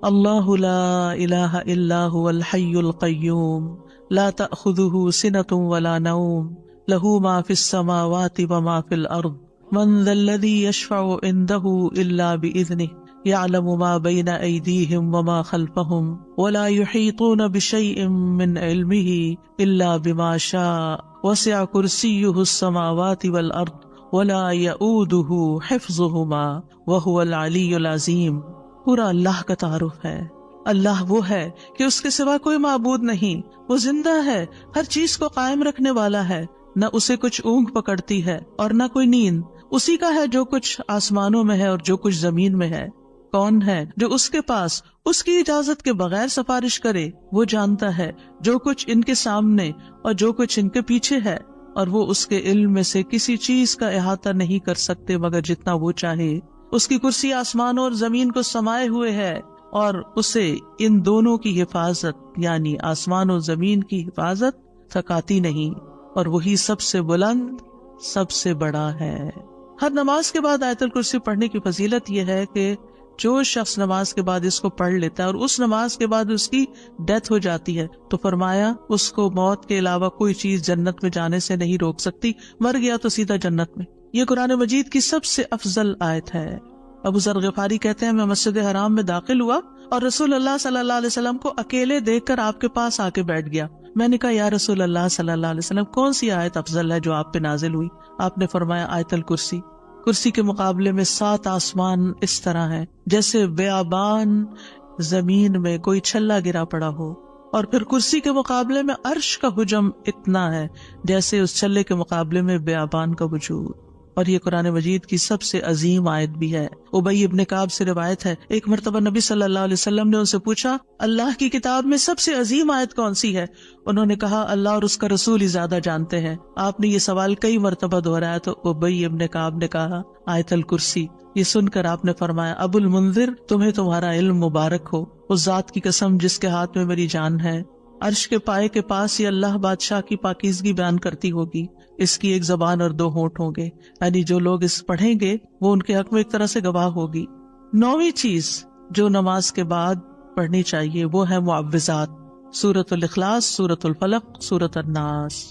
S1: اللہ لا الہ الا هو الحی القیوم لا تأخذہ سنۃ ولا نوم لہ ما فی السماوات وما فی الارض من ذا الذی یشفع عنده الا بإذنہ يعلم ما بين أيديهم وما خلفهم ولا يحيطون بشيء من علمه إلا بما شاء وسع كرسيه السماوات والأرض ولا يؤوده حفظهما وهو العلي العظيم. پورا اللہ کا تعارف ہے. اللہ وہ ہے کہ اس کے سوا کوئی معبود نہیں، وہ زندہ ہے، ہر چیز کو قائم رکھنے والا ہے، نہ اسے کچھ اونگ پکڑتی ہے اور نہ کوئی نیند. اسی کا ہے جو کچھ آسمانوں میں ہے اور جو کچھ زمین میں ہے. کون ہے جو اس کے پاس اس کی اجازت کے بغیر سفارش کرے؟ وہ جانتا ہے جو کچھ ان کے سامنے اور جو کچھ ان کے پیچھے ہے، اور وہ اس کے علم میں سے کسی چیز کا احاطہ نہیں کر سکتے مگر جتنا وہ چاہے. اس کی کرسی آسمان اور زمین کو سمائے ہوئے ہے، اور اسے ان دونوں کی حفاظت یعنی آسمان و زمین کی حفاظت تھکاتی نہیں، اور وہی سب سے بلند، سب سے بڑا ہے. ہر نماز کے بعد آیت الکرسی پڑھنے کی فضیلت یہ ہے کہ جو شخص نماز کے بعد اس کو پڑھ لیتا ہے اور اس نماز کے بعد اس کی ڈیتھ ہو جاتی ہے تو فرمایا اس کو موت کے علاوہ کوئی چیز جنت میں جانے سے نہیں روک سکتی. مر گیا تو سیدھا جنت میں. یہ قرآن مجید کی سب سے افضل آیت ہے. ابو ذر غفاری کہتے ہیں میں مسجد حرام میں داخل ہوا اور رسول اللہ صلی اللہ علیہ وسلم کو اکیلے دیکھ کر آپ کے پاس آ کے بیٹھ گیا. میں نے کہا یا رسول اللہ صلی اللہ علیہ وسلم کون سی آیت افضل ہے جو آپ پہ نازل ہوئی؟ آپ نے فرمایا آیت الکرسی. کرسی کے مقابلے میں 7 آسمان اس طرح ہیں جیسے بیابان زمین میں کوئی چھلا گرا پڑا ہو، اور پھر کرسی کے مقابلے میں عرش کا حجم اتنا ہے جیسے اس چھلے کے مقابلے میں بیابان کا وجود. اور یہ قرآن مجید کی سب سے عظیم آیت بھی ہے. ابی ابن کعب سے روایت ہے ایک مرتبہ نبی صلی اللہ علیہ وسلم نے ان سے پوچھا اللہ کی کتاب میں سب سے عظیم آیت کون سی ہے؟ انہوں نے کہا اللہ اور اس کا رسول ہی زیادہ جانتے ہیں. آپ نے یہ سوال کئی مرتبہ دہرایا تو ابی ابن کعب نے کہا آیت الکرسی. یہ سن کر آپ نے فرمایا ابو المنذر تمہیں تمہارا علم مبارک ہو، اس ذات کی قسم جس کے ہاتھ میں میری جان ہے. عرش کے پائے کے پاس یہ اللہ بادشاہ کی پاکیزگی بیان کرتی ہوگی. اس کی ایک زبان اور 2 ہونٹ ہوں گے، یعنی جو لوگ اس پڑھیں گے وہ ان کے حق میں ایک طرح سے گواہ ہوگی. 9ویں چیز جو نماز کے بعد پڑھنی چاہیے وہ ہے معوذات. سورۃ الاخلاص، سورۃ الفلق، سورۃ الناس.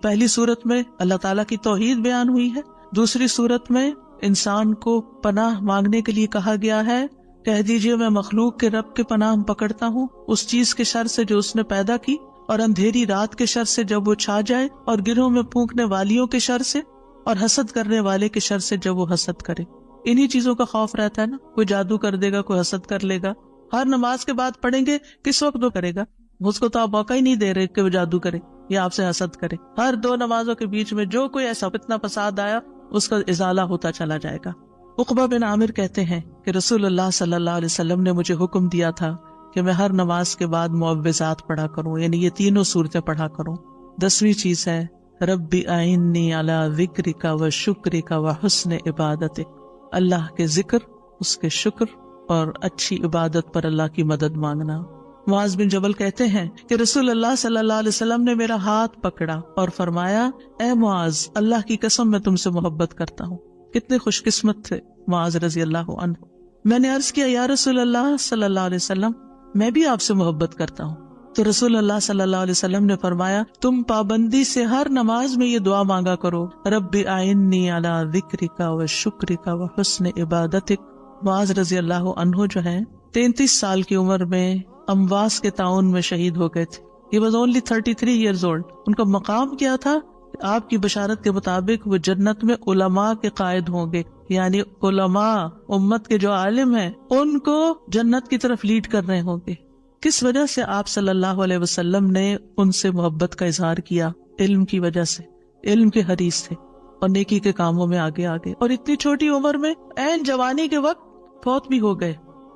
S1: پہلی سورت میں اللہ تعالیٰ کی توحید بیان ہوئی ہے. دوسری سورت میں انسان کو پناہ مانگنے کے لیے کہا گیا ہے. کہہ دیجئے میں مخلوق کے رب کے پناہ پکڑتا ہوں اس چیز کے شر سے جو اس نے پیدا کی، اور اندھیری رات کے شر سے جب وہ چھا جائے، اور گرہوں میں پھونکنے والیوں کے شر سے، اور حسد کرنے والے کے شر سے جب وہ حسد کرے. انہی چیزوں کا خوف رہتا ہے نا. کوئی جادو کر دے گا، کوئی حسد کر لے گا. ہر نماز کے بعد پڑھیں گے کس وقت وہ کرے گا؟ اس کو تو آپ موقع ہی نہیں دے رہے کہ وہ جادو کرے یا آپ سے حسد کرے. ہر 2 نمازوں کے بیچ میں جو کوئی ایسا فتنہ فساد آیا اس کا ازالہ ہوتا چلا جائے گا. عقبہ بن عامر کہتے ہیں کہ رسول اللہ صلی اللہ علیہ وسلم نے مجھے حکم دیا تھا کہ میں ہر نماز کے بعد معوذات پڑھا کروں، یعنی یہ 3 صورتیں پڑھا کروں. 10ویں چیز ہے ربی اعنی علی ذکرک و شکرک و حسن عبادتک، اللہ کے ذکر، اس کے شکر اور اچھی عبادت پر اللہ کی مدد مانگنا۔ معاذ بن جبل کہتے ہیں کہ رسول اللہ صلی اللہ علیہ وسلم نے میرا ہاتھ پکڑا اور فرمایا، اے معاذ، اللہ کی قسم میں تم سے محبت کرتا ہوں۔ کتنے خوش قسمت تھے معاذ رضی اللہ عنہ۔ میں نے عرض کیا، یا رسول اللہ صلی اللہ علیہ وسلم، میں بھی آپ سے محبت کرتا ہوں۔ تو رسول اللہ صلی اللہ علیہ وسلم نے فرمایا، تم پابندی سے ہر نماز میں یہ دعا مانگا کرو، رب اعنی علی ذکرک و شکرک و حسن عبادتک۔ معاذ رضی اللہ عنہ جو ہیں 33 سال کی عمر میں امواس کے تعاون میں شہید ہو گئے تھے۔ He was only 33 years old۔ ان کا مقام کیا تھا؟ آپ کی بشارت کے مطابق وہ جنت میں علماء کے قائد ہوں گے، یعنی علماء امت کے جو عالم ہیں ان کو جنت کی طرف لیڈ کر رہے ہوں گے۔ کس وجہ سے آپ صلی اللہ علیہ وسلم نے ان سے محبت کا اظہار کیا؟ علم کی وجہ سے، علم کے حریص تھے اور نیکی کے کاموں میں آگے آگے، اور اتنی چھوٹی عمر میں عین جوانی کے وقت فوت بھی ہو گئے،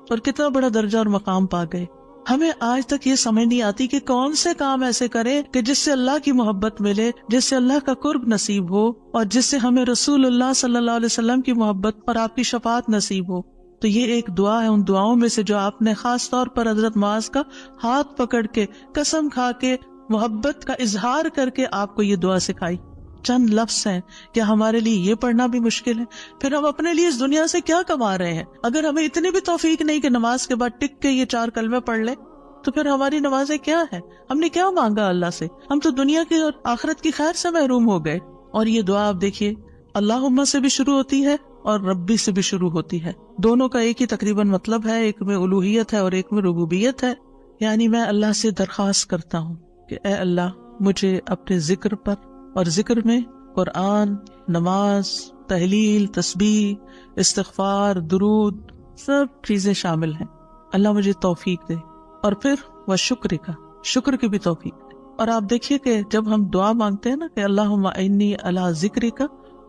S1: اور کتنا بڑا درجہ اور مقام پا گئے۔ ہمیں آج تک یہ سمجھ نہیں آتی کہ کون سے کام ایسے کریں کہ جس سے اللہ کی محبت ملے، جس سے اللہ کا قرب نصیب ہو، اور جس سے ہمیں رسول اللہ صلی اللہ علیہ وسلم کی محبت اور آپ کی شفاعت نصیب ہو۔ تو یہ ایک دعا ہے ان دعاؤں میں سے جو آپ نے خاص طور پر حضرت معاذ کا ہاتھ پکڑ کے، قسم کھا کے، محبت کا اظہار کر کے آپ کو یہ دعا سکھائی۔ چند لفظ ہیں، کیا ہمارے لیے یہ پڑھنا بھی مشکل ہے؟ پھر ہم اپنے لیے اس دنیا سے کیا کما رہے ہیں؟ اگر ہمیں اتنی بھی توفیق نہیں کہ نماز کے بعد ٹک کے یہ 4 کلمے پڑھ لیں، تو پھر ہماری نمازیں کیا ہے؟ ہم نے کیا مانگا اللہ سے؟ ہم تو دنیا کی اور آخرت کی خیر سے محروم ہو گئے۔ اور یہ دعا آپ دیکھیے، اللہم سے بھی شروع ہوتی ہے اور ربی سے بھی شروع ہوتی ہے۔ دونوں کا ایک ہی تقریباً مطلب ہے، ایک میں الوہیت ہے اور ایک میں ربوبیت ہے۔ یعنی میں اللہ سے درخواست کرتا ہوں کہ اے اللہ، مجھے اپنے ذکر پر، اور ذکر میں قرآن، نماز، تہلیل، تسبیح، استغفار، درود، سب چیزیں شامل ہیں، اللہ مجھے توفیق دے۔ اور پھر وہ شکر کی بھی توفیق دے۔ اور آپ دیکھیے کہ جب ہم دعا مانگتے ہیں نا کہ اللہم انی علی ذکرک،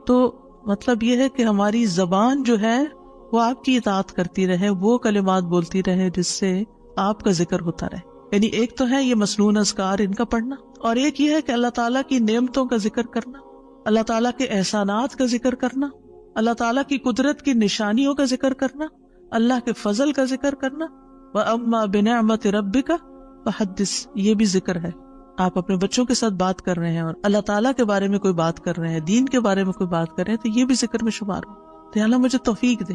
S1: تو مطلب یہ ہے کہ ہماری زبان جو ہے وہ آپ کی اطاعت کرتی رہے، وہ کلمات بولتی رہے جس سے آپ کا ذکر ہوتا رہے۔ یعنی ایک تو ہے یہ مسنون اذکار ان کا پڑھنا، اور ایک یہ ہے کہ اللہ تعالیٰ کی نعمتوں کا ذکر کرنا، اللہ تعالیٰ کے احسانات کا ذکر کرنا، اللہ تعالیٰ کی قدرت کی نشانیوں کا ذکر کرنا، اللہ کے فضل کا ذکر کرنا۔ وَأَمَّا بِنِعْمَةِ رَبِّكَ فَحَدِّثْ، یہ بھی ذکر ہے۔ آپ اپنے بچوں کے ساتھ بات کر رہے ہیں اور اللہ تعالیٰ کے بارے میں کوئی بات کر رہے ہیں، دین کے بارے میں کوئی بات کر رہے ہیں، تو یہ بھی ذکر میں شمار ہو۔ تو اللہ مجھے توفیق دے،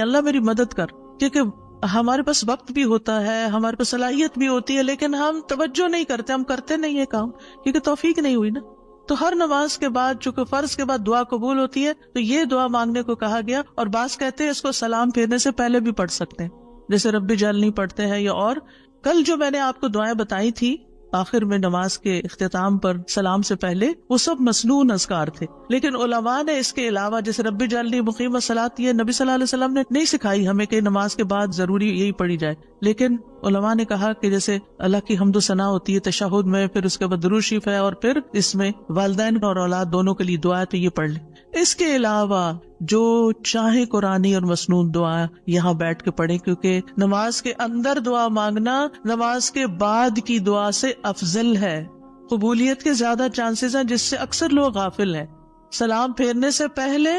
S1: اللہ میری مدد کر، کیونکہ ہمارے پاس وقت بھی ہوتا ہے، ہمارے پاس صلاحیت بھی ہوتی ہے، لیکن ہم توجہ نہیں کرتے، ہم کرتے نہیں ہے کام، کیونکہ توفیق نہیں ہوئی نا۔ تو ہر نماز کے بعد، چونکہ فرض کے بعد دعا قبول ہوتی ہے، تو یہ دعا مانگنے کو کہا گیا۔ اور بعض کہتے ہیں اس کو سلام پھیرنے سے پہلے بھی پڑھ سکتے ہیں، جیسے ربی جعلنی پڑھتے ہیں، یا اور کل جو میں نے آپ کو دعائیں بتائی تھی آخر میں نماز کے اختتام پر سلام سے پہلے، وہ سب مسنون اذکار تھے، لیکن علماء نے اس کے علاوہ جیسے ربی جعلنی مقیم الصلاۃ، یہ نبی صلی اللہ علیہ وسلم نے نہیں سکھائی ہمیں کہ نماز کے بعد ضروری یہی پڑھی جائے، لیکن علماء نے کہا کہ جیسے اللہ کی حمد و ثنا ہوتی ہے تشہد میں، پھر اس کے بعد درود شریف ہے، اور پھر اس میں والدین اور اولاد دونوں کے لیے دعا ہے، تو یہ پڑھ لیں۔ اس کے علاوہ جو چاہے قرآنی اور مسنون دعا یہاں بیٹھ کے پڑھیں، کیونکہ نماز کے اندر دعا مانگنا نماز کے بعد کی دعا سے افضل ہے، قبولیت کے زیادہ چانسز ہیں، جس سے اکثر لوگ غافل ہیں۔ سلام پھیرنے سے پہلے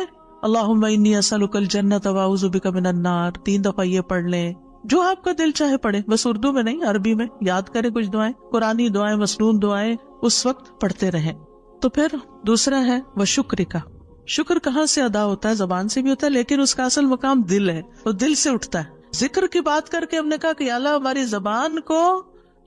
S1: اللہم انی اسألک الجنۃ واعوذ بک من النار 3 دفعہ یہ پڑھ لیں، جو آپ کا دل چاہے پڑھیں، بس اردو میں نہیں، عربی میں یاد کریں کچھ دعائیں، قرآنی دعائیں، مسنون دعائیں اس وقت پڑھتے رہیں۔ تو پھر دوسرا ہے وہ شکر کا۔ شکر کہاں سے ادا ہوتا ہے؟ زبان سے بھی ہوتا ہے، لیکن اس کا اصل مقام دل ہے، وہ دل سے اٹھتا ہے۔ ذکر کی بات کر کے ہم نے کہا کہ اللہ ہماری زبان کو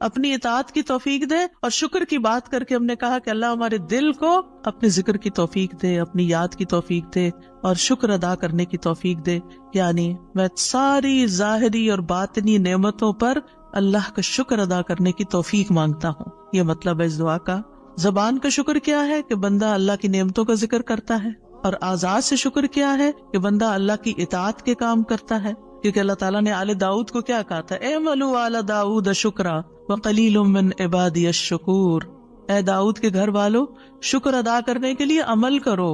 S1: اپنی اطاعت کی توفیق دے، اور شکر کی بات کر کے ہم نے کہا کہ اللہ ہمارے دل کو اپنے ذکر کی توفیق دے، اپنی یاد کی توفیق دے، اور شکر ادا کرنے کی توفیق دے۔ یعنی میں ساری ظاہری اور باطنی نعمتوں پر اللہ کا شکر ادا کرنے کی توفیق مانگتا ہوں، یہ مطلب ہے اس دعا کا۔ زبان کا شکر کیا ہے کہ بندہ اللہ کی نعمتوں کا ذکر کرتا ہے، اور آزاد سے شکر کیا ہے کہ بندہ اللہ کی اطاعت کے کام کرتا ہے، کیونکہ اللہ تعالیٰ نے آل داؤد کو کیا کہا تھا؟ اعملوا آل داؤد شکرا وقلیل من عبادی الشکور، اے داؤد کے گھر والو، شکر ادا کرنے کے لیے عمل کرو،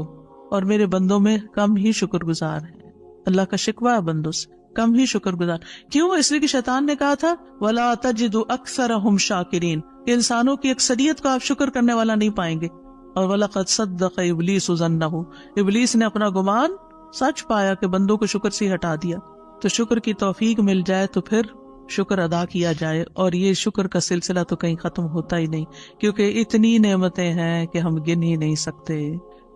S1: اور میرے بندوں میں کم ہی شکر گزار ہیں۔ اللہ کا شکوہ ہے بندوں سے، کم ہی شکر گزار۔ کیوں؟ اس لیے کہ شیطان نے کہا تھا وَلَا تَجِدُ أَكْثَرَهُمْ شَاكِرِينَ، کہ انسانوں کی اکثریت کو آپ شکر کرنے والا نہیں پائیں گے۔ اور وَلَقَدْ صَدَّقَ إِبْلِيسُ ظَنَّهُ، ابلیس نے اپنا گمان سچ پایا کہ بندوں کو شکر سے ہٹا دیا۔ تو شکر کی توفیق مل جائے تو پھر شکر ادا کیا جائے، اور یہ شکر کا سلسلہ تو کہیں ختم ہوتا ہی نہیں، کیونکہ اتنی نعمتیں ہیں کہ ہم گن ہی نہیں سکتے۔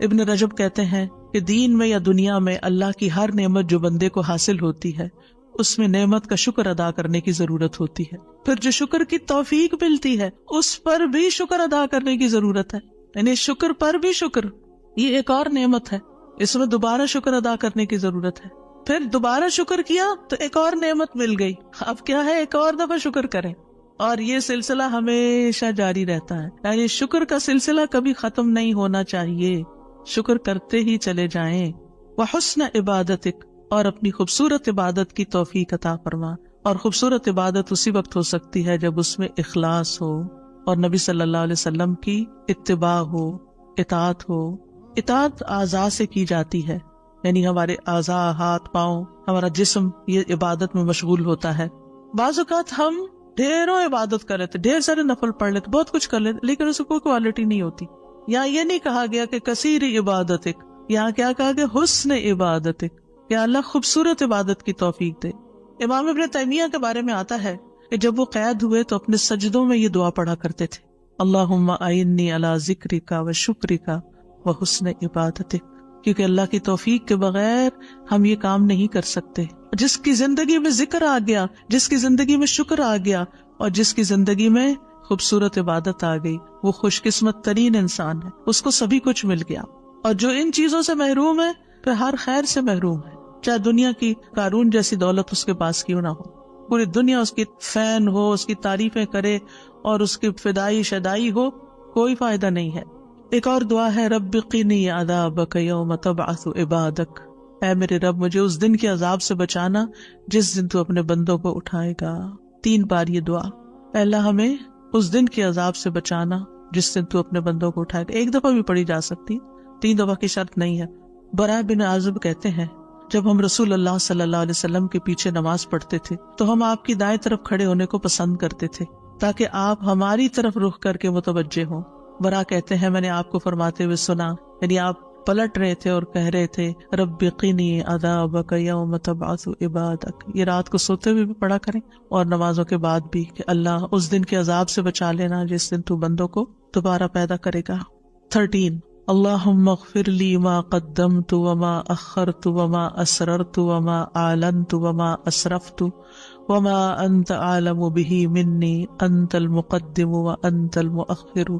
S1: ابن رجب کہتے ہیں کہ دین میں یا دنیا میں اللہ کی ہر نعمت جو بندے کو حاصل ہوتی ہے اس میں نعمت کا شکر ادا کرنے کی ضرورت ہوتی ہے، پھر جو شکر کی توفیق ملتی ہے اس پر بھی شکر ادا کرنے کی ضرورت ہے، یعنی شکر پر بھی شکر، یہ ایک اور نعمت ہے، اس میں دوبارہ شکر ادا کرنے کی ضرورت ہے، پھر دوبارہ شکر کیا تو ایک اور نعمت مل گئی، اب کیا ہے ایک اور دفعہ شکر کریں، اور یہ سلسلہ ہمیشہ جاری رہتا ہے، یعنی شکر کا سلسلہ کبھی ختم نہیں ہونا چاہیے، شکر کرتے ہی چلے جائیں۔ وَحُسْنَ عِبَادَتِكَ، اور اپنی خوبصورت عبادت کی توفیق عطا فرما، اور خوبصورت عبادت اسی وقت ہو سکتی ہے جب اس میں اخلاص ہو اور نبی صلی اللہ علیہ وسلم کی اتباع ہو، اطاعت ہو۔ اطاعت اعضاء سے کی جاتی ہے، یعنی ہمارے اعضاء، ہاتھ پاؤں، ہمارا جسم یہ عبادت میں مشغول ہوتا ہے۔ بعض اوقات ہم ڈھیروں عبادت کر لیتے، ڈھیر سارے نفل پڑھ لیتے، بہت کچھ کر لیتے، لیکن اس کو کوئی کوالٹی نہیں ہوتی۔ یہاں یہ نہیں کہا گیا کہ کثیر عبادتک، یہاں کیا کہا گیا؟ حسن عبادتک، کہ اللہ خوبصورت عبادت کی توفیق دے۔ امام ابن تیمیہ کے بارے میں آتا ہے کہ جب وہ قید ہوئے تو اپنے سجدوں میں یہ دعا پڑھا کرتے تھے، اللہم اعنی علی ذکرک و شکرک و حسن عبادتک، کیونکہ اللہ کی توفیق کے بغیر ہم یہ کام نہیں کر سکتے۔ جس کی زندگی میں ذکر آ گیا، جس کی زندگی میں شکر آ گیا، اور جس کی زندگی میں خوبصورت عبادت آ گئی، وہ خوش قسمت ترین انسان ہے، اس کو سبھی کچھ مل گیا۔ اور جو ان چیزوں سے محروم ہے پھر ہر خیر سے محروم ہے، چاہے دنیا کی قارون جیسی دولت اس کے پاس کیوں نہ ہو، پوری دنیا اس کی فین ہو، اس کی تعریفیں کرے اور اس کی فدائی شدائی ہو، کوئی فائدہ نہیں ہے۔ ایک اور دعا ہے، رب قنی عذابک یوم تبعث عبادک، اے میرے رب مجھے اس دن کے عذاب سے بچانا جس دن تو اپنے بندوں کو اٹھائے گا۔ 3 بار یہ دعا، اے اللہ ہمیں اس دن کے عذاب سے بچانا جس دن تو اپنے بندوں کو اٹھائے گا۔ ایک دفعہ بھی پڑھی جا سکتی، 3 دفعہ کی شرط نہیں ہے۔ براء بن عازب کہتے ہیں جب ہم رسول اللہ صلی اللہ علیہ وسلم کے پیچھے نماز پڑھتے تھے تو ہم آپ کی دائیں طرف کھڑے ہونے کو پسند کرتے تھے تاکہ آپ ہماری طرف رخ کر کے متوجہ ہوں۔ براء کہتے ہیں میں نے آپ کو فرماتے ہوئے سنا، یعنی آپ پلٹ رہے تھے اور کہہ رہے تھے رب قنی عذابک یوم تبعث عبادک۔ یہ رات کو سوتے ہوئے بھی پڑھا کریں اور نمازوں کے بعد بھی کہ اللہ اس دن کے عذاب سے بچا لینا جس دن تو بندوں کو دوبارہ پیدا کرے گا۔ 13 اللہم اغفر لی ما قدمت وما اخرت وما اسررت وما اعلنت وما اسرفت وما انت عالم به منی انت المقدم وانت المؤخر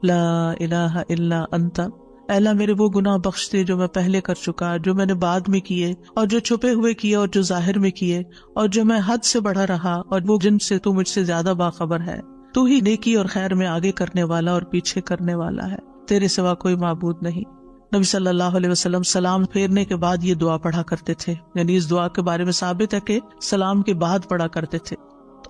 S1: لا الہ الا انت۔ اے اللہ میرے وہ گناہ بخش دے جو میں پہلے کر چکا، جو میں نے بعد میں کیے، اور جو چھپے ہوئے کیے اور جو ظاہر میں کیے، اور جو میں حد سے بڑھا رہا اور وہ جن سے تو مجھ سے زیادہ باخبر ہے۔ تو ہی نیکی اور خیر میں آگے کرنے والا اور پیچھے کرنے والا ہے، تیرے سوا کوئی معبود نہیں۔ نبی صلی اللہ علیہ وسلم سلام پھیرنے کے بعد یہ دعا پڑھا کرتے تھے، یعنی اس دعا کے بارے میں ثابت ہے کہ سلام کے بعد پڑھا کرتے تھے۔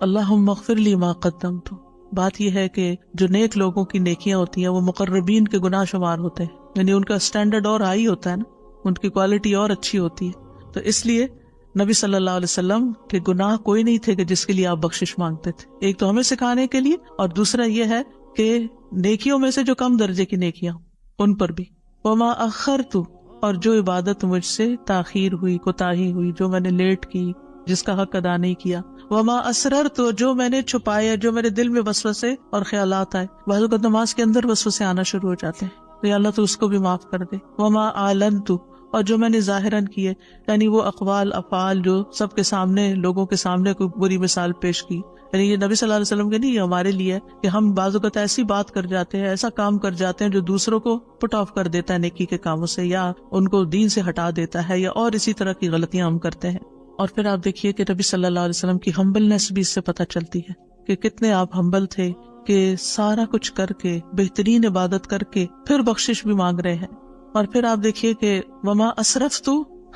S1: اللہم اغفر لی ما قدمت، بات یہ ہے کہ جو نیک لوگوں کی نیکیاں ہوتی ہیں وہ مقربین کے گناہ شمار ہوتے ہیں، یعنی ان کا سٹینڈرڈ اور ہائی ہوتا ہے نا، ان کی کوالٹی اور اچھی ہوتی ہے، تو اس لیے نبی صلی اللہ علیہ وسلم کے گناہ کوئی نہیں تھے کہ جس کے لیے آپ بخشش مانگتے تھے، ایک تو ہمیں سکھانے کے لیے، اور دوسرا یہ ہے کہ نیکیوں میں سے جو کم درجے کی نیکیاں ان پر بھی۔ وما اخرت، اور جو عبادت مجھ سے تاخیر ہوئی، کوتاہی ہوئی، جو میں نے لیٹ کی، جس کا حق ادا نہیں کیا۔ وما اسررت، جو میں نے چھپایا، جو میرے دل میں وسوسے اور خیالات آئے، بعض اوقات نماز کے اندر وسوسے آنا شروع ہو جاتے ہیں، تو یا اللہ تو اس کو بھی معاف کر دے۔ وما اعلنت، اور جو میں نے ظاہراً کیے، یعنی وہ اقوال افعال جو سب کے سامنے، لوگوں کے سامنے کوئی بری مثال پیش کی، یعنی یہ نبی صلی اللہ علیہ وسلم کے نہیں، یہ ہمارے لیے کہ ہم بعض اوقات ایسی بات کر جاتے ہیں، ایسا کام کر جاتے ہیں جو دوسروں کو پٹ آف کر دیتا ہے نیکی کے کاموں سے، یا ان کو دین سے ہٹا دیتا ہے، یا اور اسی طرح کی غلطیاں ہم کرتے ہیں۔ اور پھر آپ دیکھیے کہ نبی صلی اللہ علیہ وسلم کی ہمبلنس بھی اس سے پتہ چلتی ہے کہ کتنے آپ ہمبل تھے، کہ سارا کچھ کر کے، بہترین عبادت کر کے پھر بخشش بھی مانگ رہے ہیں۔ اور پھر آپ دیکھیے کہ وما اسرفت،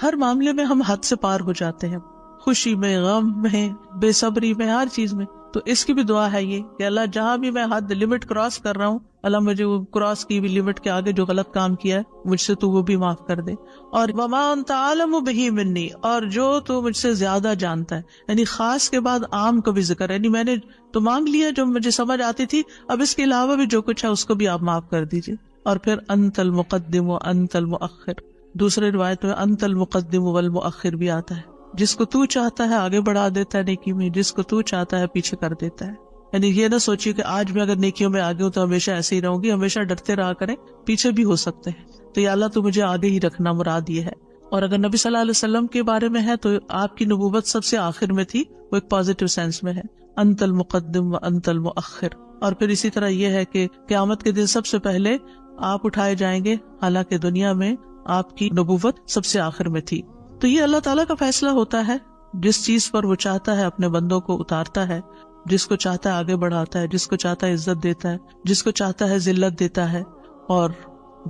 S1: ہر معاملے میں ہم حد سے پار ہو جاتے ہیں، خوشی میں، غم میں، بے صبری میں، ہر چیز میں۔ تو اس کی بھی دعا ہے یہ کہ اللہ جہاں بھی میں حد لمٹ کراس کر رہا ہوں، اللہ مجھے وہ کراس کی بھی لمٹ کے آگے جو غلط کام کیا ہے مجھ سے تو وہ بھی معاف کر دے۔ اور وما انت عالم بہ منی، اور جو تو مجھ سے زیادہ جانتا ہے، یعنی خاص کے بعد عام کا بھی ذکر ہے، یعنی میں نے تو مانگ لیا جو مجھے سمجھ آتی تھی، اب اس کے علاوہ بھی جو کچھ ہے اس کو بھی آپ معاف کر دیجیے۔ اور پھر انت المقدم و انت المؤخر. دوسرے روایت میں انت المقدم والمؤخر بھی آتا ہے. جس کو تو چاہتا ہے آگے بڑھا دیتا ہے نیکی میں، جس کو تو چاہتا ہے پیچھے کر دیتا ہے. یعنی یہ نہ سوچیے کہ آج میں اگر نیکیوں میں آگے ہوں تو ہمیشہ ایسے ہی رہوں گی. ہمیشہ ڈرتے رہا کریں، پیچھے بھی ہو سکتے ہیں. تو یا اللہ تو مجھے آگے ہی رکھنا، مراد یہ ہے. اور اگر نبی صلی اللہ علیہ وسلم کے بارے میں ہے تو آپ کی نبوت سب سے آخر میں تھی، وہ ایک پازیٹیو سینس میں ہے، انت المقدم و انت المؤخر. اور پھر اسی طرح یہ ہے کہ قیامت کے دن سب سے پہلے آپ اٹھائے جائیں گے، حالانکہ دنیا میں آپ کی نبوت سب سے آخر میں تھی. تو یہ اللہ تعالیٰ کا فیصلہ ہوتا ہے. جس چیز پر وہ چاہتا ہے اپنے بندوں کو اتارتا ہے، جس کو چاہتا ہے آگے بڑھاتا ہے، جس کو چاہتا ہے عزت دیتا ہے، جس کو چاہتا ہے ذلت دیتا ہے. اور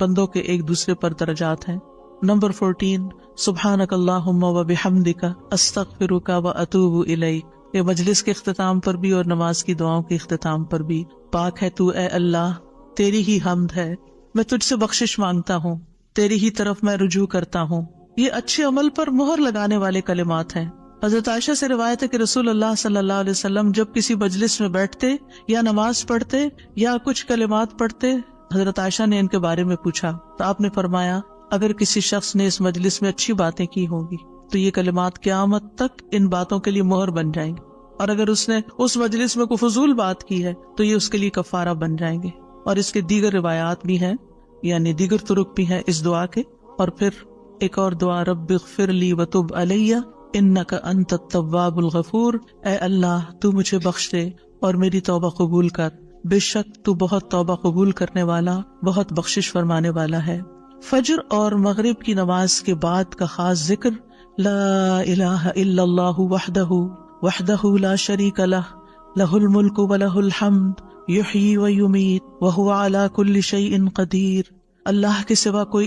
S1: بندوں کے ایک دوسرے پر درجات ہیں. نمبر 14 سبحانک اللہم و بحمدک استغفرک و اتوب الیک. یہ مجلس کے اختتام پر بھی اور نماز کی دعاؤں کے اختتام پر بھی، پاک ہے تو اے اللہ، تیری ہی حمد ہے، میں تجھ سے بخشش مانگتا ہوں، تیری ہی طرف میں رجوع کرتا ہوں. یہ اچھے عمل پر مہر لگانے والے کلمات ہیں. حضرت عائشہ سے روایت ہے کہ رسول اللہ صلی اللہ علیہ وسلم جب کسی مجلس میں بیٹھتے یا نماز پڑھتے یا کچھ کلمات پڑھتے، حضرت عائشہ نے ان کے بارے میں پوچھا تو آپ نے فرمایا اگر کسی شخص نے اس مجلس میں اچھی باتیں کی ہوں گی تو یہ کلمات قیامت تک ان باتوں کے لیے مہر بن جائیں گے، اور اگر اس نے اس مجلس میں کوئی فضول بات کی ہے تو یہ اس کے لیے کفارہ بن جائیں گے. اور اس کے دیگر روایات بھی ہیں، یعنی دیگر طرق بھی ہیں اس دعا کے. اور پھر ایک اور دعا، رب اغفر لی وتب علی انک انت التواب الغفور. اے اللہ تو مجھے بخش دے اور میری توبہ قبول کر، بے شک تو بہت توبہ قبول کرنے والا، بہت بخشش فرمانے والا ہے. فجر اور مغرب کی نماز کے بعد کا خاص ذکر، لا الہ الا اللہ وحدہ لا شریک لہ، لہ الملک ولہ الحمد یحیی و یمیت وہو علی کل شیء قدیر. اللہ کے سوا کوئی